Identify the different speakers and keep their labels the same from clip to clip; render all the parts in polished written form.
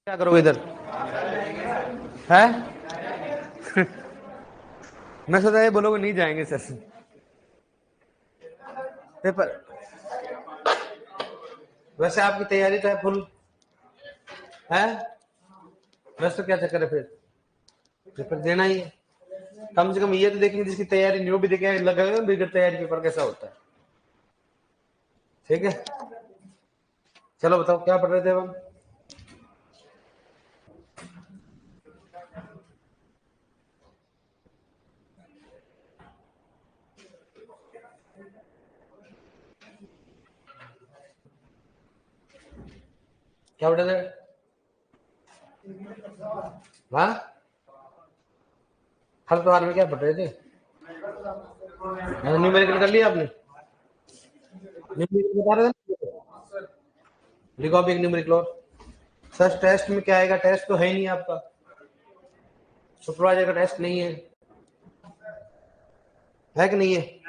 Speaker 1: क्या करोगे इधर है? मैं सोचा ये बोलोगे नहीं जाएंगे सर पेपर। वैसे आपकी तैयारी तो है फुल है। वैसे तो क्या चक्कर है फिर, पेपर देना ही है। कम से कम ये तो देखेंगे जिसकी तैयारी नहीं हो भी देखें लगेगा बिगड़ तैयारी पेपर कैसा होता है। ठीक है, चलो बताओ क्या पढ़ रहे थे हम? क्या पढ़ रहे थे? हाँ, हर त्योहार में क्या पढ़ रहे थे? न्यूमेरिकल कर लिया आपने? न्यूमेरिकल बता रहे थे, लिखो आप एक न्यूमेरिकल और। सर टेस्ट में क्या आएगा? टेस्ट तो है ही नहीं आपका, सुपरवाइजर का टेस्ट नहीं है कि नहीं है?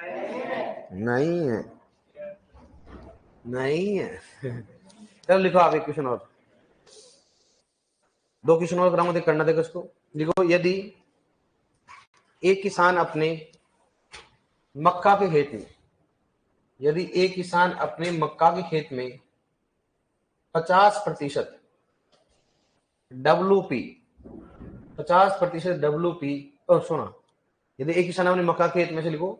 Speaker 1: नहीं है, नहीं है। चलो लिखो आप एक क्वेश्चन और, दो क्वेश्चन और कराऊंगा, देख करना, देखो इसको लिखो। यदि एक किसान अपने मक्का के खेत में, यदि एक किसान अपने मक्का के खेत में 50% WP 50% WP, और सुना, यदि एक किसान अपने मक्का खेत में से लिखो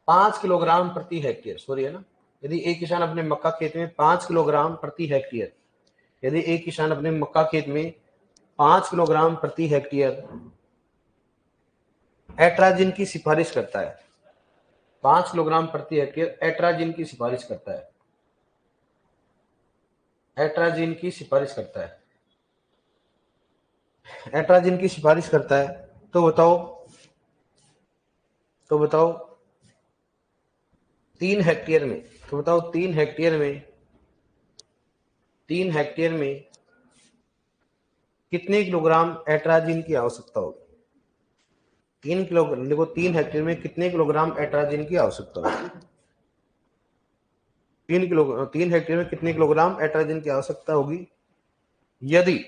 Speaker 1: 5 किलोग्राम प्रति हेक्टेयर, सॉरी है ना, यदि एक किसान अपने मक्का खेत में 5 किलोग्राम प्रति हेक्टेयर, यदि एक किसान अपने मक्का खेत में 5 किलोग्राम प्रति हेक्टेयर एट्राजिन की सिफारिश करता है, 5 किलोग्राम प्रति हेक्टेयर एट्राजिन की सिफारिश करता है, एट्राजिन की सिफारिश करता है, एट्राजिन की सिफारिश करता है, तो बताओ, तो बताओ 3 हेक्टेयर में, तो बताओ 3 हेक्टेयर में, 3 हेक्टेयर में कितने किलोग्राम एट्राजिन की आवश्यकता होगी? 3 किलो देखो, 3 हेक्टेयर में कितने किलोग्राम एट्राजिन की आवश्यकता होगी? 3 हेक्टेयर में कितने किलोग्राम एट्राजिन की आवश्यकता होगी यदि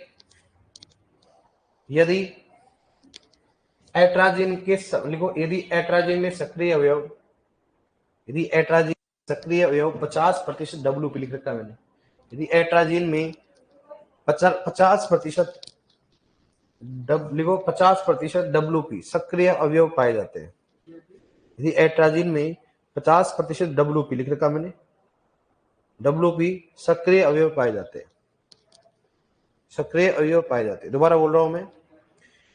Speaker 1: यदि एट्राजिन के लिखो, यदि एट्राजिन में सक्रिय अवयव, यदि एट्राजिन सक्रिय अवयव 50% WP लिख रखा है मैंने, यदि एट्राजिन में 50% लिखो 50% WP सक्रिय अवयव पाए जाते हैं, यदि एट्राजिन में 50% WP लिख रखा मैंने, WP सक्रिय अवयव पाए जाते हैं, सक्रिय अवयव पाए जाते हैं। दोबारा बोल रहा हूं मैं,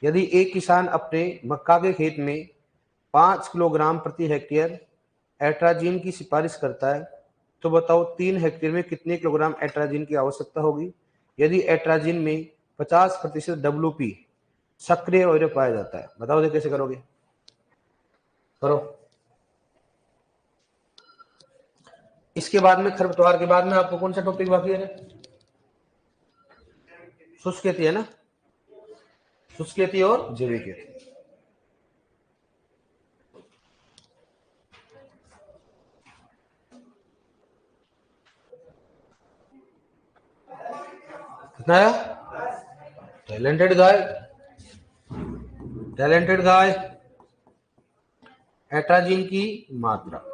Speaker 1: यदि एक किसान अपने मक्का के खेत में 5 किलोग्राम प्रति हेक्टेयर एट्राजिन की सिफारिश करता है, तो बताओ 3 हेक्टेयर में कितने किलोग्राम एट्राजिन की आवश्यकता होगी यदि एट्राजिन में 50% WP सक्रिय अवयव पाया जाता है? बताओ कैसे करोगे, करो। इसके बाद में, खरपतवार के बाद में आपको कौन सा टॉपिक बाकी है? शुष्क खेती है ना, शुष्क खेती और जैविक खेती। कितना है? Talented guy, talented guy, atrazine की मात्रा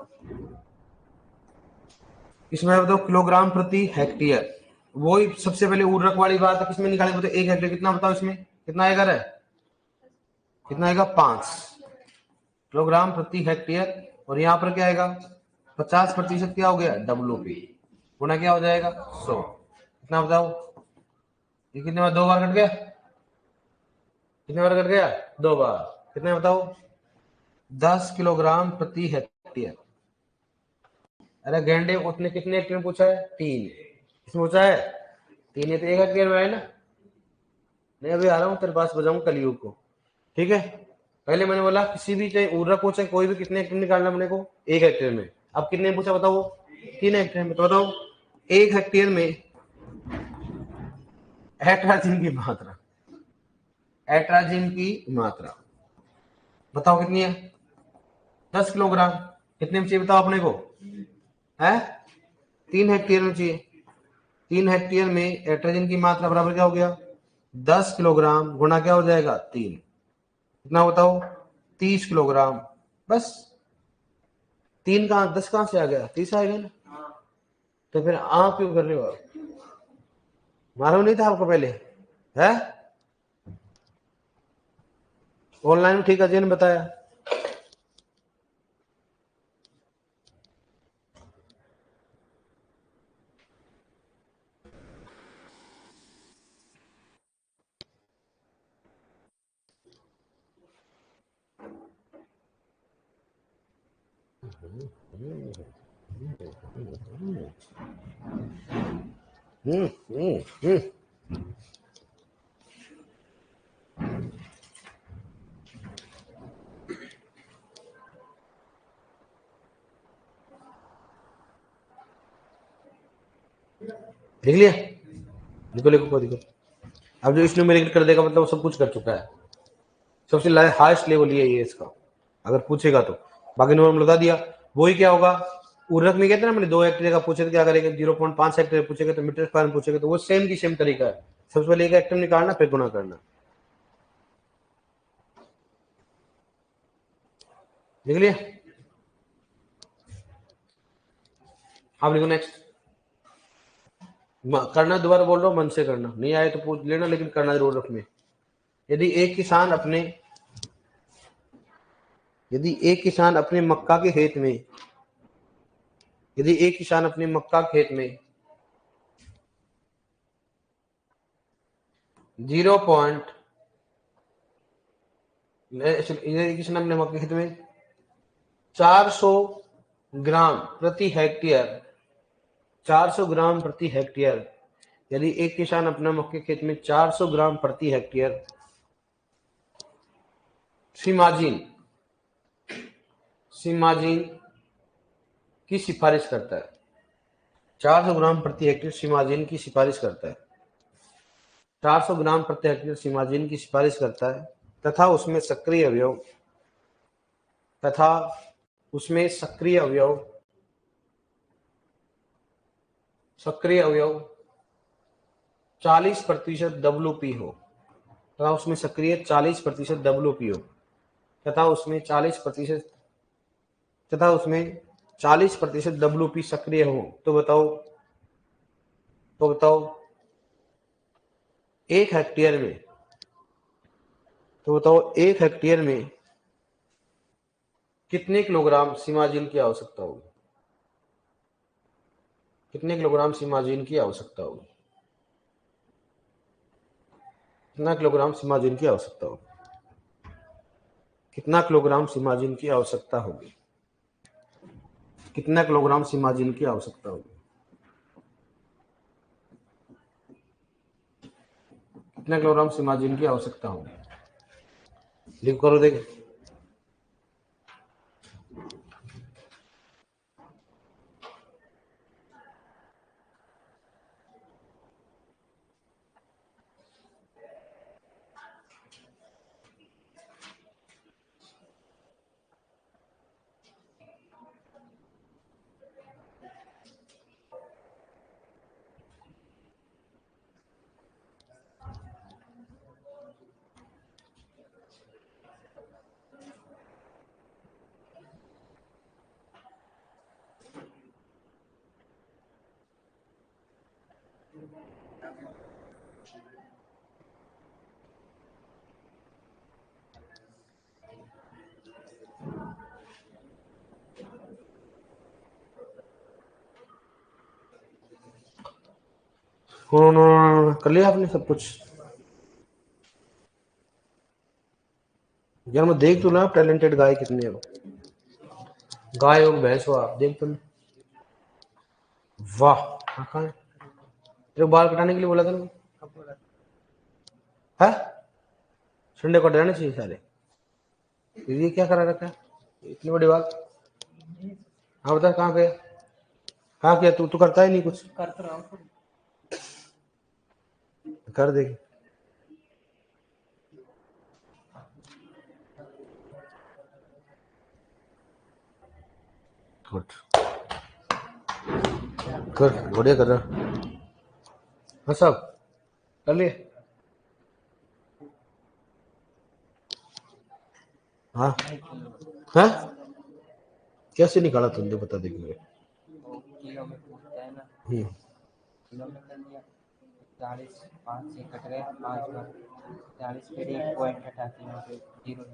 Speaker 1: इसमें बताओ किलोग्राम प्रति हेक्टेयर, वही सबसे पहले उर्वरक वाली बात है, किसमें निकाले बताओ? 1 हेक्टेयर कितना बताओ, इसमें कितना आएगा रे? कितना आएगा? 5 किलोग्राम प्रति हेक्टेयर, और यहाँ पर क्या आएगा? 50% क्या हो गया? WP गुना क्या हो जाएगा? 100। कितना बताओ? ये कितने बार, 2 बार कट गया? कितने बार कट गया? 2 बार। कितने बताओ? 10 किलोग्राम प्रति हेक्टेयर। अरे गेंडे, उसने कितने हेक्टेयर में पूछा है? 3। इसमें पूछा है 3, ये तो 1 हेक्टेयर में है ना। नहीं अभी आ रहा हूँ तेरे पास, बजाऊं कलयुग को, ठीक है। पहले मैंने बोला किसी भी, चाहे उर्वरक हो चाहे कोई भी, कितने हेक्टेयर निकालना अपने को? 1 हेक्टेयर में। अब कितने पूछा बताओ? 3 हेक्टेयर में। तो बताओ 1 हेक्टेयर में एट्राजिन की मात्रा, एट्राजिन की मात्रा बताओ कितनी है? 10 किलोग्राम। कितने में चाहिए बताओ अपने को? है 3 हेक्टेयर में चाहिए। 3 हेक्टेयर में एट्राजिन की मात्रा बराबर क्या हो गया? 10 किलोग्राम गुना क्या हो जाएगा 3, कितना बताओ 30 किलोग्राम। बस 3 कहाँ 10 कहाँ से आ गया 30 आएगा ना। तो फिर आप क्यों कर रहे हो आप? मालूम नहीं था आपको पहले है? ऑनलाइन ठीक अजय ने बताया। हम्म हम्म हम्म देख लिया, लिखो लिखो कोई दिक्कत। अब जो इसने न्यूमेरिकल कर देगा मतलब वो सब कुछ कर चुका है। सबसे हाईएस्ट लेवल ये इसका, अगर पूछेगा तो। बाकी नॉर्मल बता दिया। वही क्या होगा उर्वरक में कहते हैं ना, मैंने 2 हेक्टेयर का पूछे तो क्या करेंगे 0.5 हेक्टेयर पूछेगा तो मीटर स्क्वायर में पूछेगा तो वो सेम की सेम तरीका है। सबसे पहले एक हेक्टेयर निकालना फिर गुना करना। देख लिया। आप लिखो नेक्स्ट। करना दोबारा बोल रहा हूँ, मन से करना, नहीं आए तो पूछ लेना लेकिन करना जरूर रखना। यदि एक किसान अपने यदि एक किसान अपने मक्का के खेत में यदि एक किसान अपने मक्का खेत में 0 पॉइंट किसान अपने मक्का के खेत में 400 ग्राम प्रति हेक्टेयर 400 ग्राम प्रति हेक्टेयर यदि एक किसान अपना मक्के खेत में 400 ग्राम प्रति हेक्टेयर सीमाजीन सीमाजीन की सिफारिश करता है, 400 ग्राम प्रति हेक्टेयर सीमाजीन की सिफारिश करता है, 400 ग्राम प्रति हेक्टेयर सीमाजीन की सिफारिश करता है तथा उसमें सक्रिय अवयव 40% WP हो तथा उसमें सक्रिय 40% WP हो तथा उसमें 40% WP सक्रिय हो तो बताओ एक हेक्टेयर में कितने किलोग्राम सीमाजीन की आवश्यकता होगी? कितने किलोग्राम सीमाजीन की आवश्यकता होगी? कितना किलोग्राम सीमाजीन की आवश्यकता होगी? कितना किलोग्राम सीमाजीन की आवश्यकता होगी? कितना किलोग्राम सीमाजीन की आवश्यकता होगी? कितना किलोग्राम सीमाजीन की आवश्यकता होगी? लिख करो देख। कर लिया आपने सब कुछ? यार मैं देख तो ना टैलेंटेड गाय कितनी हो, गाय हो भैंस हो आप, देख तो। वाह कहाँ है? तेरे बाल कटाने के लिए बोला था ना, है संडे को कटाने चाहिए सारे। ये क्या करा रखा है इतनी बड़ी बात? हाँ बता कहाँ पे, कहाँ किया तू करता ही नहीं कुछ। कर देगी गुड, कर बढ़िया कर रहा। हाँ सब कर लिए। हाँ हाँ कैसे निकाला तुमने बता देंगे।
Speaker 2: किलो में पूछता है ना,
Speaker 1: हम्म
Speaker 2: किलो में कर दिया 40, 5 से कट गया 5 बार 40 फिर 1 पॉइंट हटा के यहाँ पे 0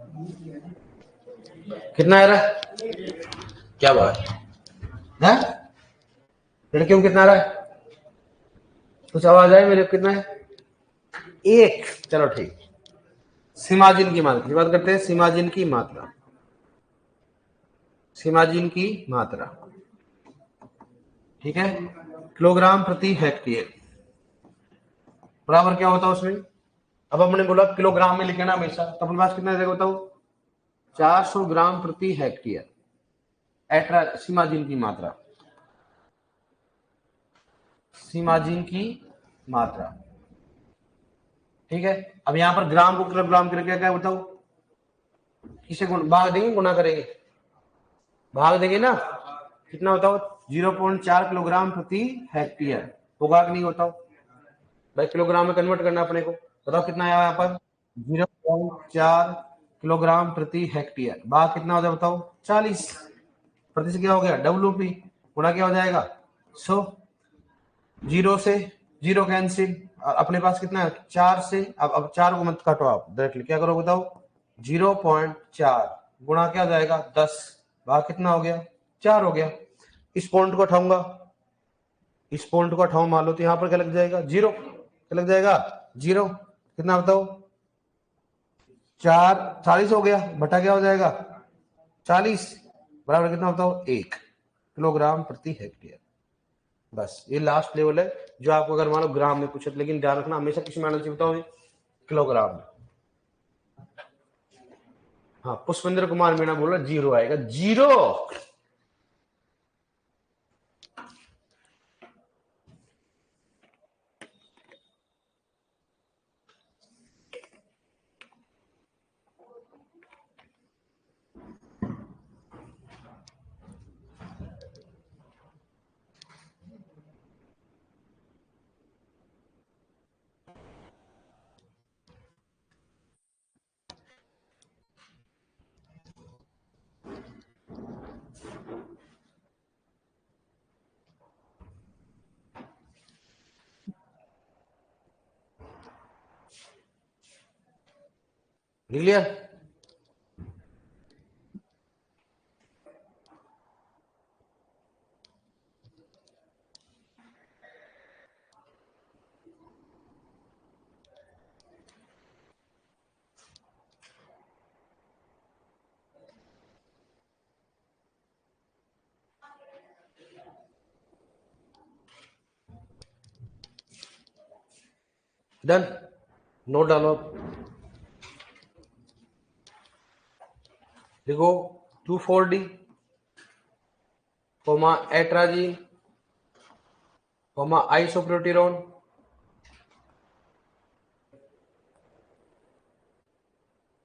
Speaker 1: कितना आ रहा है? क्या बात है? लड़कियों में कितना आ रहा है? कुछ आवाज आई मेरे? कितना है? 1। चलो ठीक। सीमाजिन की मात्रा की बात करते हैं। सीमाजिन की मात्रा, सीमाजिन की मात्रा, ठीक है, किलोग्राम प्रति हेक्टेयर बराबर क्या होता है उसमें। अब हमने बोला किलोग्राम में लिखे ना हमेशा, तो अपने पास कितना रहेगा बताओ? 400 ग्राम प्रति हेक्टेयर सीमाजिन की मात्रा, सीमाजिन की मात्रा, ठीक है। अब यहां पर ग्राम को किलोग्राम करके क्या बताओ? किसे भाग देंगे, गुना करेंगे? भाग देंगे ना। कितना बताओ? 0.4 किलोग्राम प्रति हेक्टेयर होगा कि नहीं? बताओ भाई, किलोग्राम में कन्वर्ट करना अपने को। बताओ कितना आया यहाँ पर? 0.4 किलोग्राम प्रति हेक्टेयर। भाग कितना हो जाए बताओ? 40। प्रति से क्या हो गया? WP। गुणा क्या हो जाएगा? 100। 0 से 0 कैंसिल। अपने पास कितना है? 4 से। अब 4 को मत काटो आप, डायरेक्टली क्या करो बताओ? 0.4 गुणा क्या हो जाएगा? 10। भाग कितना हो गया? 4 हो गया। इस पॉइंट को हटाऊंगा, इस पॉइंट को हटाऊं, मान लो तो यहां पर क्या लग जाएगा? 0। क्या लग जाएगा? 0। कितना बताओ? 4 40 हो गया, बटा क्या हो जाएगा? 40 बराबर कितना बताओ? 1 किलोग्राम प्रति हेक्टेयर। बस ये लास्ट लेवल है जो आपको अगर मान लो ग्राम में पूछे, लेकिन ध्यान रखना हमेशा किसी में आना चाहिए बताओ? किलोग्राम में। हाँ, पुष्पेंद्र कुमार मीणा बोल रहा 0 आएगा। 0। क्लियर? डन। नोट डालो। देखो 2,4-D comma atrazine comma isoproturon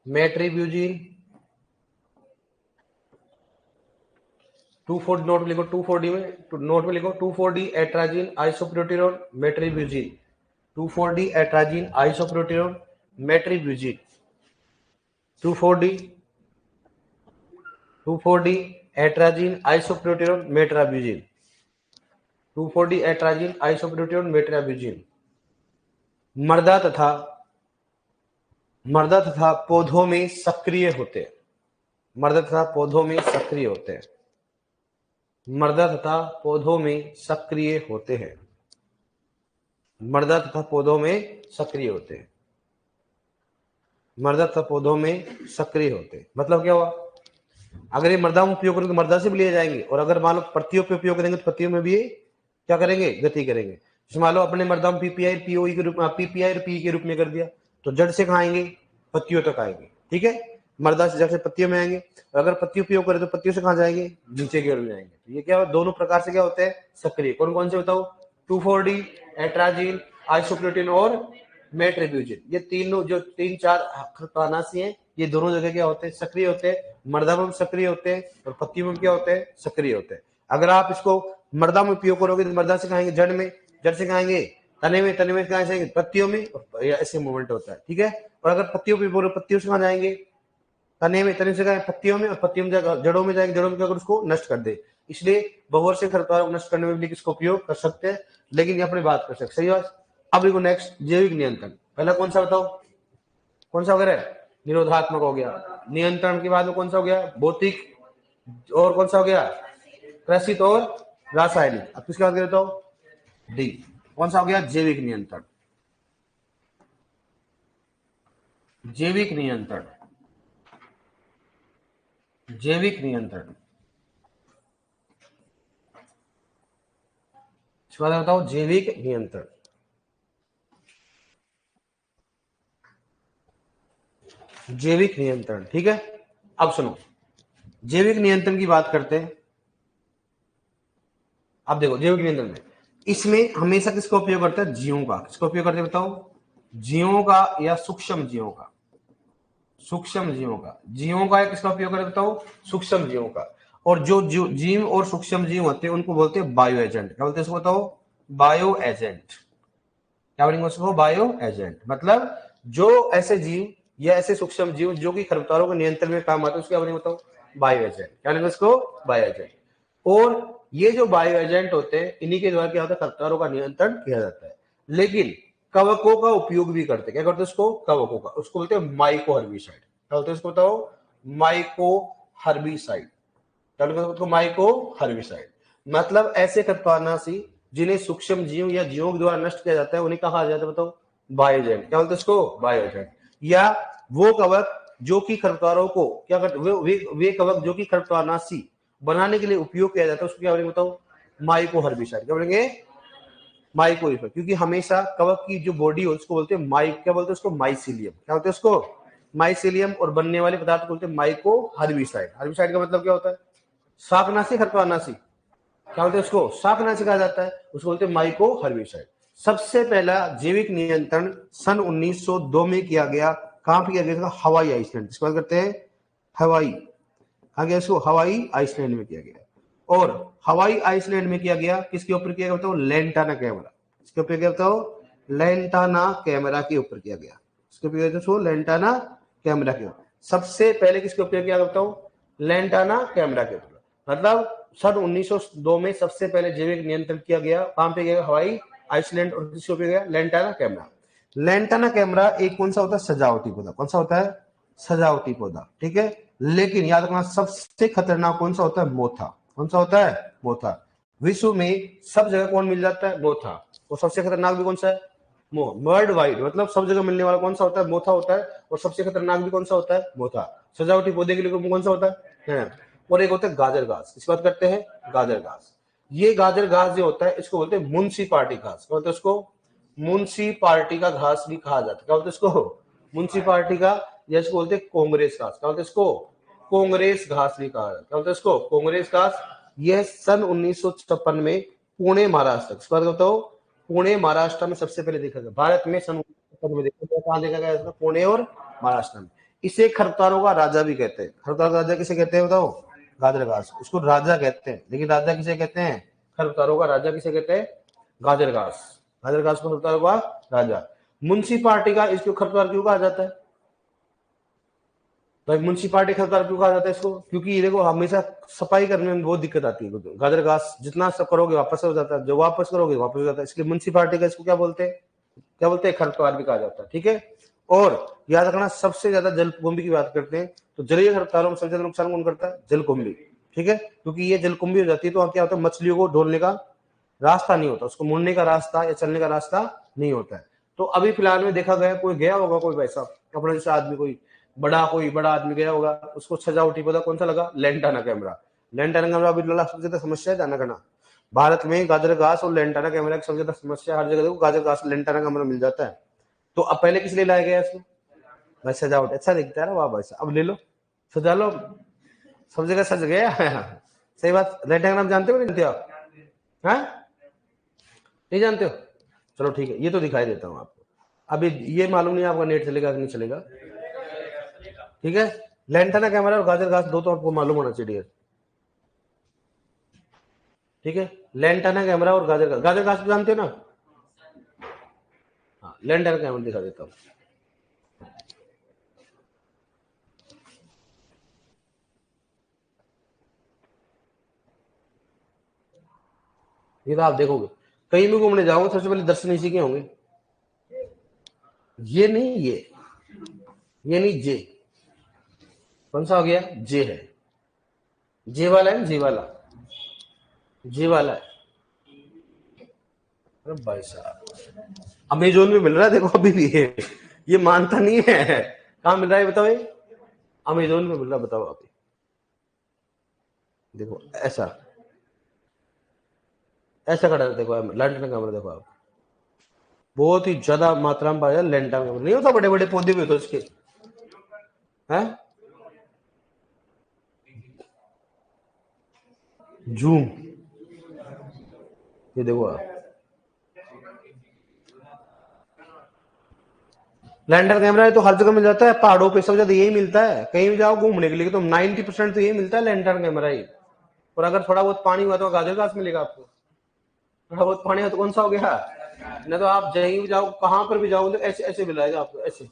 Speaker 1: metribuzin 2,4 note में लिखो। 2,4-D में नोट में लिखो 2,4-D atrazine isoproturon metribuzin. 2,4-D atrazine isoproturon metribuzin. 2,4-D 2,4-D atrazine isoproturon metribuzin. 2,4-D atrazine isoproturon metribuzin मर्दा तथा पौधों में सक्रिय होते हैं। मर्दा तथा पौधों में सक्रिय होते हैं। मर्दा तथा पौधों में सक्रिय होते हैं। मर्दा तथा पौधों में सक्रिय होते हैं। मर्दा तथा पौधों में सक्रिय होते हैं मतलब क्या हुआ? अगर ये मर्दा में उपयोग करेंगे तो मर्दा से भी लिए जाएंगे, और अगर मान लो पत्तियों पे उपयोग करेंगे तो पत्तियों में भी क्या करेंगे? गति करेंगे। जैसे मान लो अपने मर्दा में पीपीआई पीओई के रूप में, पीपीआई और पी के रूप में कर दिया, तो जड़ से कहाँ आएंगे? पत्तियों तक आएंगे। ठीक है, मर्दा से जड़ से पत्तियों में आएंगे। अगर पत्तियों उपयोग करें तो पत्तियों से कहाँ जाएंगे? नीचे की ओर जाएंगे। तो ये क्या दोनों प्रकार से क्या होते हैं? सक्रिय। कौन कौन से बताओ? 2,4-D एट्राजीन आइसोप्रोटीन और मेट्रिब्यूजिन। ये तीनों जो 3-4 खानासी हैं, ये दोनों जगह क्या होते हैं? सक्रिय होते हैं। मर्दा में सक्रिय होते हैं और पत्तियों में क्या होते हैं? सक्रिय होते हैं। अगर आप इसको मर्दा में उपयोग करोगे तो मर्दा से कहेंगे जड़ में, जड़ से कहेंगे तने में, तने में कहाँ जाएंगे? पत्तियों में। ऐसे मूवमेंट होता है। ठीक है, और अगर पत्तियों पे बोलो पत्तियों से कहाँ जाएंगे? तने में, तने से क्या है, पत्तियों में, और पत्तियों में जाकर जड़ों में जाएगी, जड़ों में क्या कर उसको नष्ट कर दे। इसलिए बहुवर्षीय खरपतवार को नष्ट करने में भी इसका उपयोग कर सकते हैं, लेकिन ये अपनी बात कर सकते। सही बात। अब देखो नेक्स्ट, जैविक नियंत्रण। पहला कौन सा बताओ, कौन सा वगैरह है, निरोधात्मक हो गया। नियंत्रण के बाद में कौन सा हो गया, भौतिक, और कौन सा हो गया, कृषित और रासायनिक। अब किसकी बात करें तो डी, कौन सा हो गया, जैविक नियंत्रण। जैविक नियंत्रण, जैविक नियंत्रण, इसके बाद बताओ जैविक नियंत्रण। जैविक नियंत्रण, ठीक है। अब सुनो, जैविक नियंत्रण की बात करते हैं। अब देखो जैविक नियंत्रण में, इसमें हमेशा किसका उपयोग करते हैं, जीवों का। किसका उपयोग करते हैं बताओ, जीवों का या सूक्ष्म जीवों का, सूक्ष्म जीवों का, जीवों का किसका उपयोग करते हैं बताओ, सूक्ष्म जीवों का। और जो जीव और सूक्ष्म जीव होते हैं उनको बोलते हैं बायो एजेंट। क्या बोलते हैं इसको बताओ, बायो एजेंट। क्या बोलेंगे उसको, बायो एजेंट। मतलब जो ऐसे जीव या ऐसे सूक्ष्म जीव जो कि खरपतवारों के नियंत्रण में काम आते हैं उसके क्या बोलेंगे बताओ, बायो एजेंट। क्या बोलेंगे उसको, बायो एजेंट। और ये जो बायो एजेंट होते हैं इन्हीं के द्वारा क्या होता है, खरपतवारों का नियंत्रण किया जाता है। लेकिन कवकों का उपयोग भी करते हैं। क्या करते हैं उसको, कवकों का, उसको बोलते हैं माइको हर्बिसाइड। क्या बोलते हैं उसको बताओ, माइको हर्बिसाइड। क्या बोलते हैं उसको, माइको हर्बिसाइड। मतलब ऐसे खरपतवारनाशी जिन्हें सूक्ष्म जीव या जीवों के द्वारा नष्ट किया जाता है उन्हें कहा जाता है बताओ, बायो एजेंट। क्या बोलते हैं उसको, बायो एजेंट। या वो कवक जो कि खरपतवारों को क्या करते, वे कवक जो कि खरपतवारनाशी बनाने के लिए उपयोग किया जाता है उसको क्या बोलेंगे बताओ, माइको हर्बिसाइड। क्या बोलेंगे, माइको हर्बिसाइड। क्योंकि हमेशा कवक की जो बॉडी हो उसको बोलते हैं माइक, क्या बोलते हैं उसको, माइसीलियम। क्या बोलते हैं उसको, माइसीलियम। और बनने वाले पदार्थ को बोलते हैं माइको हर्बिसाइड। हर्बिसाइड का मतलब क्या होता है, शाकनाशी, खरपतवारनाशी। क्या बोलते हैं उसको, शाकनाशी कहा जाता है, उसको बोलते हैं माइको हर्बिसाइड। सबसे पहला जैविक नियंत्रण सन 1902 में किया गया। कहां पे किया गया था, हवाई आइसलैंड। इसकी बात करते हैं, हवाई, कहा गया इसको, हवाई आइसलैंड में किया गया। और हवाई आइसलैंड में किया गया किसके ऊपर किया गया बताओ, लेंटाना कैमरा। इसके ऊपर क्या बताओ, लेंटाना कैमरा के ऊपर किया गया। इसके ऊपर किया, लेंटाना कैमरा के ऊपर। सबसे पहले किसके ऊपर किया बताओ, लेंटाना कैमरा के ऊपर। मतलब सन 1902 में सबसे पहले जैविक नियंत्रण किया गया। कहां पे गया, हवाई आइसलैंड। और किसके ऊपर गया, लेंटाना कैमरा। लेंटाना कैमरा एक कौन सा होता है, सजावटी पौधा। कौन सा होता है, सजावटी पौधा, ठीक है। लेकिन याद रखना सबसे खतरनाक कौन सा होता है, मोथा। कौन सा होता है, मोथा। विश्व में सब जगह कौन मिल जाता है, मोथा। और सबसे खतरनाक भी कौन सा है, वर्ल्ड वाइड, मतलब सब जगह मिलने वाला कौन सा होता है, मोथा होता है। और सबसे खतरनाक भी कौन सा होता है, मोथा। सजावटी पौधे के लिए कौन सा होता है। और एक होता है गाजर घास। किस बात करते हैं, गाजर घास। ये गाजर घास जो होता है इसको बोलते हैं मुंशी पार्टी घास। बोलते हैं उसको, मुंशी पार्टी का घास भी कहा जाता है। क्या बोलते हैं इसको, मुंशी पार्टी का, या इसको बोलते हैं कांग्रेस घास। क्या बोलते हैं इसको, कांग्रेस घास भी कहा जाता है। क्या बोलते हैं इसको, कांग्रेस घास। यह सन 1956 में पुणे महाराष्ट्र, इस बात बताओ, पुणे महाराष्ट्र में सबसे पहले देखा गया। भारत में सन 1956 में देखा गया। कहां देखा गया इसका, पुणे और महाराष्ट्र में। इसे खरपतवारों का राजा भी कहते हैं। खरपतवार का राजा किसे कहते हैं बताओ, गाजर घास। उसको राजा कहते हैं, लेकिन राजा किसे कहते हैं, खरपतवारों का राजा किसे कहते हैं, गाजर घास। गाजर घास को खरपतवारों का राजा। मुंशी पार्टी का इसको खरपतवार क्यों कहा जाता है भाई, मुंशी पार्टी खरपतवार क्यों कहा जाता है इसको, क्योंकि ये देखो हमेशा सफाई करने में बहुत दिक्कत आती है। गाजर घास जितना सब करोगे वापस हो जाता है, जो वापस करोगे वापस हो जाता है। इसलिए मुंशी पार्टी का इसको क्या बोलते हैं, क्या बोलते हैं, खरपतवार भी कहा जाता है, ठीक है। और याद रखना सबसे ज्यादा जलकुंभी की बात करते हैं तो जलीय खरपतवारों में सबसे ज्यादा नुकसान कौन करता है, जलकुंभी, ठीक है। क्योंकि ये जलकुंभी हो जाती है तो क्या होता है, मछलियों को ढोलने का रास्ता नहीं होता, उसको मुड़ने का रास्ता या चलने का रास्ता नहीं होता है। तो अभी फिलहाल में देखा गया, कोई गया होगा, कोई वैसा अपना जैसा आदमी, कोई बड़ा आदमी गया होगा, उसको सजावटी पौधा कौन सा लगा, लेंटाना कैमरा। लेंटाना कैमरा अभी सबसे ज्यादा समस्या है, ध्यान रखना। भारत में गाजर घास और लेंटाना कैमरा की सबसे ज्यादा समस्या, हर जगह देखो गाजर घास लेंटाना कैमरा मिल जाता है। तो अब पहले किस लिए लाया गया इसको, भाई सजावट, अच्छा दिखता है ना, वाह भाई अब ले लो, सजा लो, सब जगह सज गया। सही बात। लेंटाना नाम जानते हो नहीं जानते आप, हाँ नहीं जानते हो, चलो ठीक है, ये तो दिखाई देता हूँ आपको। अभी ये मालूम नहीं आपका नेट चलेगा कि नहीं चलेगा, ठीक है। लेंटाना कैमरा और गाजर घास दो तो आपको मालूम होना चाहिए, ठीक है। लेंटाना कैमरा और गाजर घास जानते हो ना, हाँ लेंटाना कैमरा दिखा देता हूँ। ये तो आप देखोगे कहीं भी घूमने जाओगे सबसे पहले दर्शन इसी के होंगे। ये नहीं, ये नहीं, जे कौन सा हो गया, जे है, जे वाला है, जे वाला, जे वाला है। अरे भाई साहब अमेजोन में मिल रहा है देखो अभी भी ये मानता नहीं है। कहाँ मिल रहा है बताओ, ये अमेजोन में मिल रहा है, बताओ अभी देखो ऐसा ऐसा खड़ा है, देखो लैंटर्न कैमरा देखो आप, बहुत ही ज्यादा मात्रा में पाया लैंटर्न कैमरा, नहीं होता बड़े बड़े पौधे भी होते उसके हैं। जूम, ये देखो आप लैंडर कैमरा है तो हर जगह मिल जाता है, पहाड़ों पे सब ज्यादा यही मिलता है, कहीं भी जाओ घूमने के लिए तो 90% तो यही मिलता है लैंडर कैमरा ही। और अगर थोड़ा बहुत पानी हुआ तो गाजर घास मिलेगा आपको, थोड़ा बहुत पानी हो तो कौन सा हो गया, नहीं तो आप कहीं भी जाओ कहां पर भी जाओ तो ऐसे ऐसे मिलाएगा आपको, ऐसे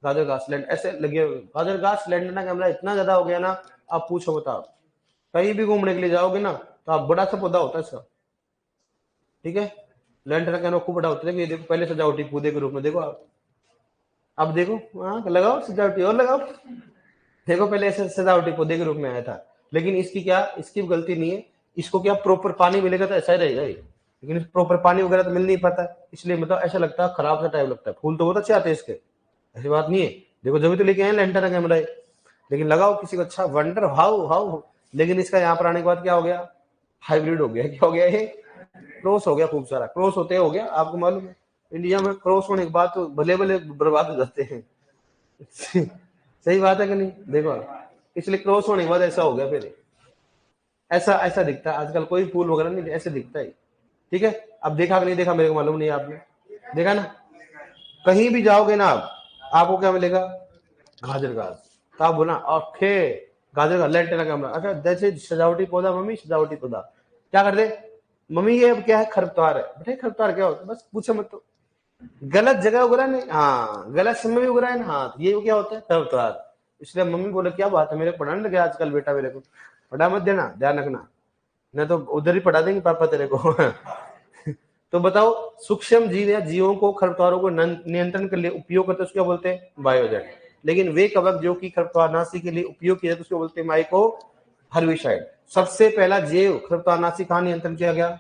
Speaker 1: गाजर घास लैंड ऐसे लगे हुए, गाजर घास लैंडर का कैमरा इतना ज्यादा हो गया ना, आप पूछो बताओ। कहीं भी घूमने के लिए जाओगे ना तो आप बड़ा सा पौधा होता है इसका, ठीक है, लैंडर का कैमरा खूब बड़ा होता है। ये देखो पहले सजावटी पौधे के रूप में देखो आप, अब देखो हाँ लगाओ सजावटी और लगाओ, देखो पहले ऐसे सजावटी पौधे के रूप में आया था, लेकिन इसकी क्या, इसकी गलती नहीं है, इसको क्या प्रॉपर पानी मिलेगा तो ऐसा ही रहेगा ये, लेकिन प्रॉपर पानी वगैरह तो मिल नहीं पाता, इसलिए मतलब ऐसा लगता है खराब सा टाइप लगता है। फूल तो बहुत अच्छे आते हैं इसके, ऐसी बात नहीं है, देखो जब भी तो लेके आए लैंटर्न कैमरा, लेकिन लगाओ किसी को अच्छा वंडर हाउ हाउ, लेकिन इसका यहाँ पर आने के बाद क्या हो गया, हाइब्रिड हो गया, क्या हो गया, ये क्रॉस हो गया, खूब सारा क्रॉस होते हो गया। आपको मालूम है इंडिया में क्रॉस होने के बाद तो भले भले बर्बाद हो जाते हैं सही बात है कि नहीं, देखो इसलिए क्रॉस होने के बाद ऐसा हो गया, फिर ऐसा ऐसा दिखता है आजकल, कोई फूल वगैरह नहीं ऐसे दिखता है, ठीक है। अब देखा कि नहीं देखा मेरे को मालूम नहीं, आपने देखा ना, कहीं भी जाओगे ना आप, आपको क्या मिलेगा, गाजर घास, तो आप बोला ओके गाजर घास लैंटर्न कैमरा, अच्छा जैसे सजावटी पौधा, मम्मी सजावटी पौधा क्या कर दे, मम्मी ये क्या है, खरपतवार है, बेटे खरपतवार क्या होता है, बस पूछो मत तो, गलत जगह उग रहा है, नहीं हाँ गलत समय भी उग रहा है ना, हाँ ये क्या होता है खरपतवार। इसलिए मम्मी बोले क्या बात है, मेरे पढ़ाने लगे आजकल बेटा, मेरे को पढ़ा मत देना, ध्यान रखना, नहीं तो उधर ही पढ़ा देंगे पापा तेरे को तो बताओ सूक्ष्म जीव या जीवों को खरपतवारों को नियंत्रण के लिए उपयोग करते हैं उसको बोलते हैं बायोजेट, लेकिन वे कवक जो कि खरपतवारनाशी के लिए उपयोग किया जाता है उसको बोलते हैं माइको हर्बिसाइड। सबसे पहला जैव खरपतवारनाशी कहाँ नियंत्रण किया गया,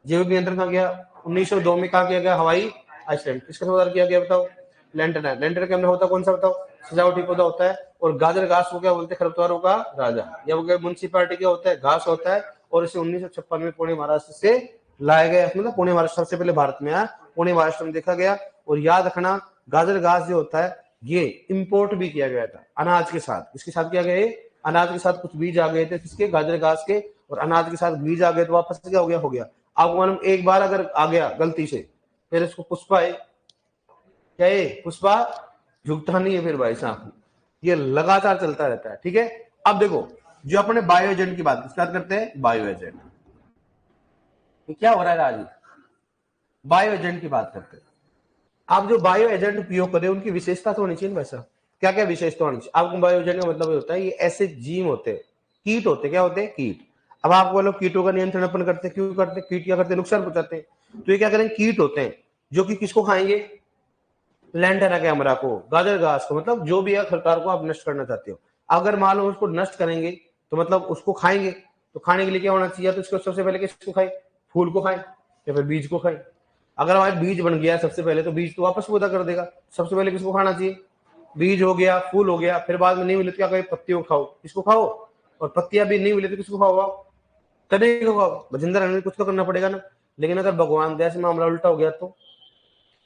Speaker 1: जैविक नियंत्रण कहाँ गया, 1902 में कहा किया गया, हवाई आइसलैंड। किसका संवर्धन किया गया बताओ, लैंटर्न। लैंटर्न के अंदर होता कौन सा बताओ, सजावटी पौधा होता है, और गाजर घास को क्या बोलते हैं, खरपतवारों का राजा, या वो म्युनिसिपालिटी क्या होता है, घास होता है, और इसे 1956 में पुणे महाराष्ट्र से लाया गया, मतलब पुणे महाराष्ट्र सबसे पहले भारत में आया, पुणे महाराष्ट्र में देखा गया। और याद रखना गाजर घास जो होता है ये इंपोर्ट भी किया गया था अनाज के साथ, इसके साथ किया गया, अनाज के साथ कुछ बीज आ गए थे किसके, गाजर घास के, और अनाज के साथ बीज आ गए तो वापस क्या हो गया, आपको मालूम एक बार अगर आ गया गलती से, फिर इसको पुष्पा है क्या, ये पुष्पा झुकता नहीं है फिर भाई साहब, ये लगातार चलता रहता है, ठीक है। अब देखो जो अपने बायो एजेंट की बात करते हैं, बायो एजेंट क्या हो रहा है राजी, बायो एजेंट की बात करते हैं। आप जो बायो एजेंट उपयोग करें उनकी विशेषता तो होनी चाहिए वैसा, क्या क्या विशेषता होनी चाहिए आपको, बायो एजेंट का मतलब होता है ये ऐसे जीव होते हैं, कीट होते हैं, क्या होते हैं कीट। अब आप बोलो कीटों का नियंत्रण अपन करते हैं, क्यों करते हैं, कीट क्या करते हैं, नुकसान पहुंचाते हैं, तो ये क्या करेंगे, कीट होते हैं जो कि किसको खाएंगे, लैंटर्न कैमरा को, गाजर घास को, मतलब जो भी है खरपतवार को आप नष्ट करना चाहते हो, अगर मान लो उसको नष्ट करेंगे तो मतलब उसको खाएंगे, तो खाने के लिए क्या होना चाहिए, तो इसको सबसे पहले किसको खाए, फूल को खाए या फिर बीज को खाए। अगर हमारे बीज बन गया सबसे पहले तो बीज तो वापस पौधा कर देगा, सबसे पहले किसको खाना चाहिए, बीज हो गया, फूल हो गया, फिर बाद में नहीं मिले तो क्या कहे, पत्तियों को खाओ, किसको खाओ, और पत्तियां भी नहीं मिले तो किसको खाओ, तने को खाओ, जिंदा रहने कुछ तो करना पड़ेगा ना। लेकिन अगर भगवान दया से मामला उल्टा हो गया तो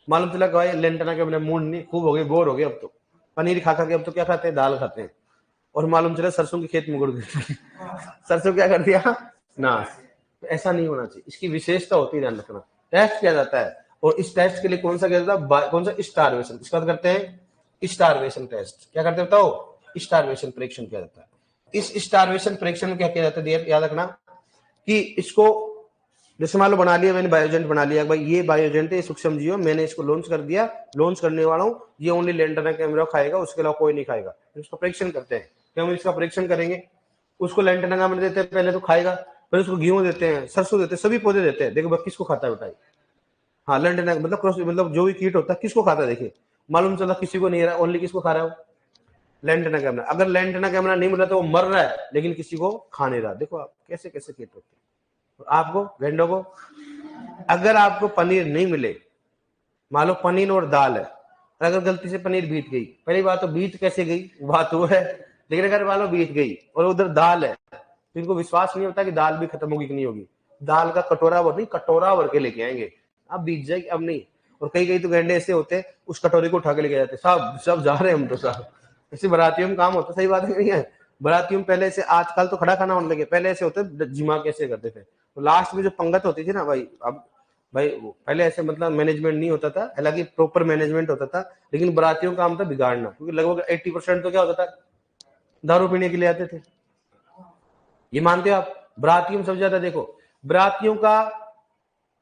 Speaker 1: मालूम चला कि भाई लेंटना के अपने मूड नहीं, खूब हो गए, बोर हो गए, अब तो पनीर खा खा के अब तो क्या खाते हैं, दाल खाते हैं, और मालूम चला सरसों के खेत में गुड़ गए सरसों क्या कर दिया नाश। तो ऐसा नहीं होना चाहिए, इसकी विशेषता होती है, ध्यान रखना। टेस्ट किया जाता है, और इस टेस्ट के लिए कौन सा किया जाता है, कौन सा, स्टारवेशन, इसका करते हैं स्टारवेशन टेस्ट, क्या करते हैं बताओ, स्टारवेशन परीक्षण किया जाता है। इस स्टारवेशन परीक्षण में क्या किया जाता है, याद रखना कि इसको जैसे मान लो बना लिया मैंने, बायोजेंट बना लिया, भाई ये बायोजेंट है, सूक्ष्म जीव, मैंने इसको लॉन्च कर दिया, लॉन्च करने वाला हूँ, ये ओनली लैंटर्न कैमरा खाएगा, उसके अलावा कोई नहीं खाएगा। इसका परीक्षण करते हैं, क्या हम इसका परीक्षण करेंगे, उसको लैंटर्न कैमरा देते हैं, पहले तो खाएगा, फिर उसको गेहूं देते हैं, सरसों देते हैं, सभी पौधे देते हैं। देखो भाई किसको खाता है बताइए। हाँ लैंटेना मतलब क्रॉस मतलब जो भी कीट होता है किसको खाता है, देखिए मालूम चला किसी को नहीं रहा, ओनली किसको खा रहा है वो, लैंटेना कैमरा। अगर लैंटेना कैमरा नहीं मिल रहा तो वो मर रहा है लेकिन किसी को खा नहीं रहा। देखो आप कैसे कैसे कीट होते हैं। तो आपको गेंडों को, अगर आपको पनीर नहीं मिले, मान लो पनीर और दाल है, और अगर गलती से पनीर बीत गई, पहली बात तो बीत कैसे गई बात वो है, लेकिन अगर मान लो बीत गई और उधर दाल है तो इनको विश्वास नहीं होता कि दाल भी खत्म होगी कि नहीं होगी। दाल का कटोरा भर नहीं, कटोरा भर के लेके आएंगे, अब बीत जाएगी अब नहीं। और कई कई तो गेंडे ऐसे होते हैं उस कटोरे को उठा के लेके जाते, सब सब जा रहे हैं हम तो सब। ऐसे बरातियों में काम होता, सही बात नहीं है। बरातियों में पहले से, आजकल तो खड़ा खाना होने लगे, पहले ऐसे होते जिमा कैसे करते थे, तो लास्ट में जो पंगत होती थी ना भाई, अब भाई पहले ऐसे मतलब मैनेजमेंट नहीं होता था, हालांकि प्रॉपर मैनेजमेंट होता था, लेकिन बरातियों का काम था बिगाड़ना, क्योंकि लगभग 80% तो क्या होता था, दारू पीने के लिए आते थे। ये मानते हो आप? बरातियों में सबसे ज्यादा देखो, बरातियों का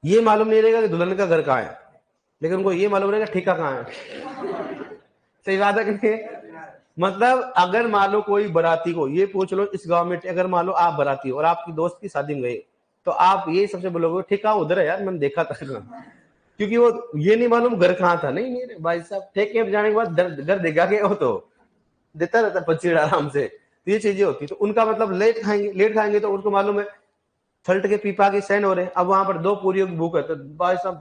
Speaker 1: ये मालूम नहीं रहेगा कि दुल्हन का घर कहाँ है, लेकिन उनको ये मालूम रहेगा ठेका कहाँ है। सही बात है कि नहीं? मतलब अगर मान लो कोई बराती को ये पूछ लो इस गांव में, अगर मान लो आप बराती हो और आपकी दोस्त की शादी में गए, तो आप ये सबसे बोलोगे ठेका उधर है यार, मैंने देखा था। क्योंकि वो ये नहीं मालूम घर कहाँ था। नहीं नहीं भाई साहब, ठेके पे जाने के बाद घर देखा के वो तो देता रहता पच्चीस आराम से। तो ये चीजें होती, तो उनका मतलब लेट खाएंगे तो उनको मालूम है थल्ट के पीपा के सैन हो रहे हैं, अब वहां पर 2 पूरियों की भूख है, तो भाई साहब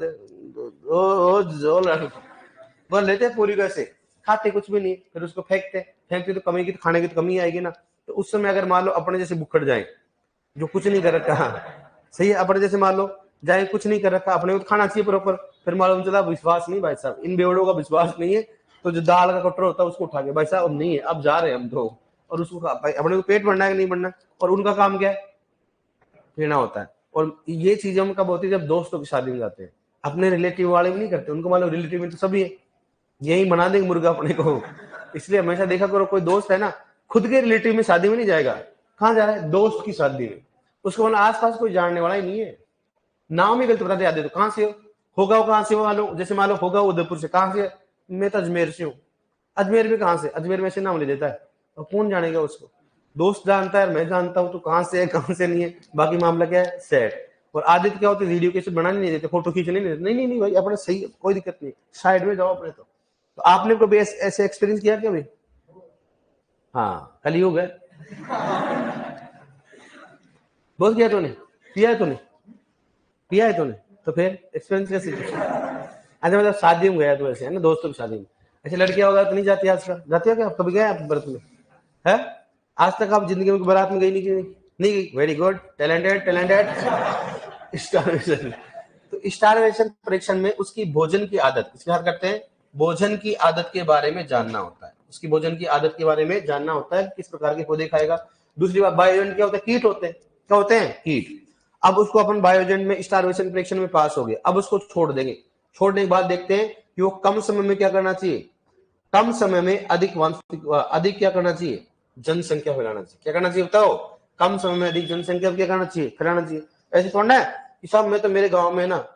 Speaker 1: बोल लेते हैं पूरी को, ऐसे खाते कुछ भी नहीं, फिर उसको फेंकते तो कमी की, तो खाने की तो कमी आएगी ना। तो उस समय अगर मान लो अपने जैसे बुखड़ जाए जो कुछ नहीं कर रखा, सही है, अपने जैसे मान लो जाए कुछ नहीं कर रखा, अपने को तो खाना चाहिए प्रॉपर, फिर मालूम चला विश्वास नहीं भाई साहब, इन बेवड़ों का विश्वास नहीं है, तो जो दाल का कटोरा होता है उसको उठा के भाई साहब अब नहीं है, अब जा रहे हैं हम तो, और उसको भाई अपने को पेट भरना है कि नहीं भरना, और उनका काम क्या है, पीना होता है। और ये चीजें हम कब होती है, जब दोस्तों की शादी में जाते हैं, अपने रिलेटिव वाले भी नहीं करते, उनको मालूम रिलेटिव में तो सभी है, यही बना देंगे मुर्गा अपने को। इसलिए हमेशा देखा करो, कोई दोस्त है ना खुद के रिलेटिव में शादी में नहीं जाएगा, कहाँ जा रहा है, दोस्त की शादी में, उसको मतलब आसपास कोई जानने वाला ही नहीं है, नाम ही गलत बता दे आदे, तो कहाँ से हो, होगा वो कहाँ से हो, मालो जैसे मान लो होगा उदयपुर से, कहाँ से, मैं तो अजमेर से हूँ, अजमेर में कहाँ से, अजमेर में से नाम ले देता है, और कौन जानेगा उसको, दोस्त जानता है, मैं जानता हूँ, तो कहाँ से है कहाँ से नहीं है, बाकी मामला क्या है सेट। और आदित्य क्या होते, वीडियो कैसे बनाने नहीं देते, फोटो खींचने नहीं देते, नहीं नहीं भाई अपने सही, कोई दिक्कत नहीं, साइड में जाओ अपने। तो आपने कभी ऐसे एक्सपीरियंस किया क्या भाई? हाँ कलयुग है, बहुत किया तूने, पिया है तूने, पिया है तूने, तो फिर एक्सपीरियंस कैसे किया? अच्छा मतलब शादी में गया तू ऐसे है ना, दोस्तों की शादी में, ऐसे लड़कियां वगैरह तो नहीं जाती आजकल, जाती हो क्या, कभी गए आप बरात में है? आज तक आप जिंदगी में बारात में गई नहीं, नहीं गई, very good, talented talented. Starvation, तो स्टारवेशन परीक्षण में उसकी भोजन की आदत, इसमें हर करते हैं भोजन की आदत के बारे में जानना होता है, उसकी भोजन की आदत के बारे में जानना होता है, किस प्रकार के पौधे खाएगा। दूसरी बात बायोएजेंट क्या होता है, कीट होते हैं, क्या होते हैं, कीट। अब उसको अपन बायोएजेंट में स्टारवेशन परीक्षण में पास हो गए, अब उसको छोड़ देंगे, छोड़ने के बाद देखते हैं कि वो कम समय में क्या करना चाहिए, कम समय में अधिक क्या करना चाहिए, जनसंख्या फैलाना चाहिए। क्या करना चाहिए बताओ, कम समय में अधिक जनसंख्या क्या करना चाहिए, फैलाना चाहिए। ऐसे थोड़ा है कि साहब मैं तो मेरे गांव में ना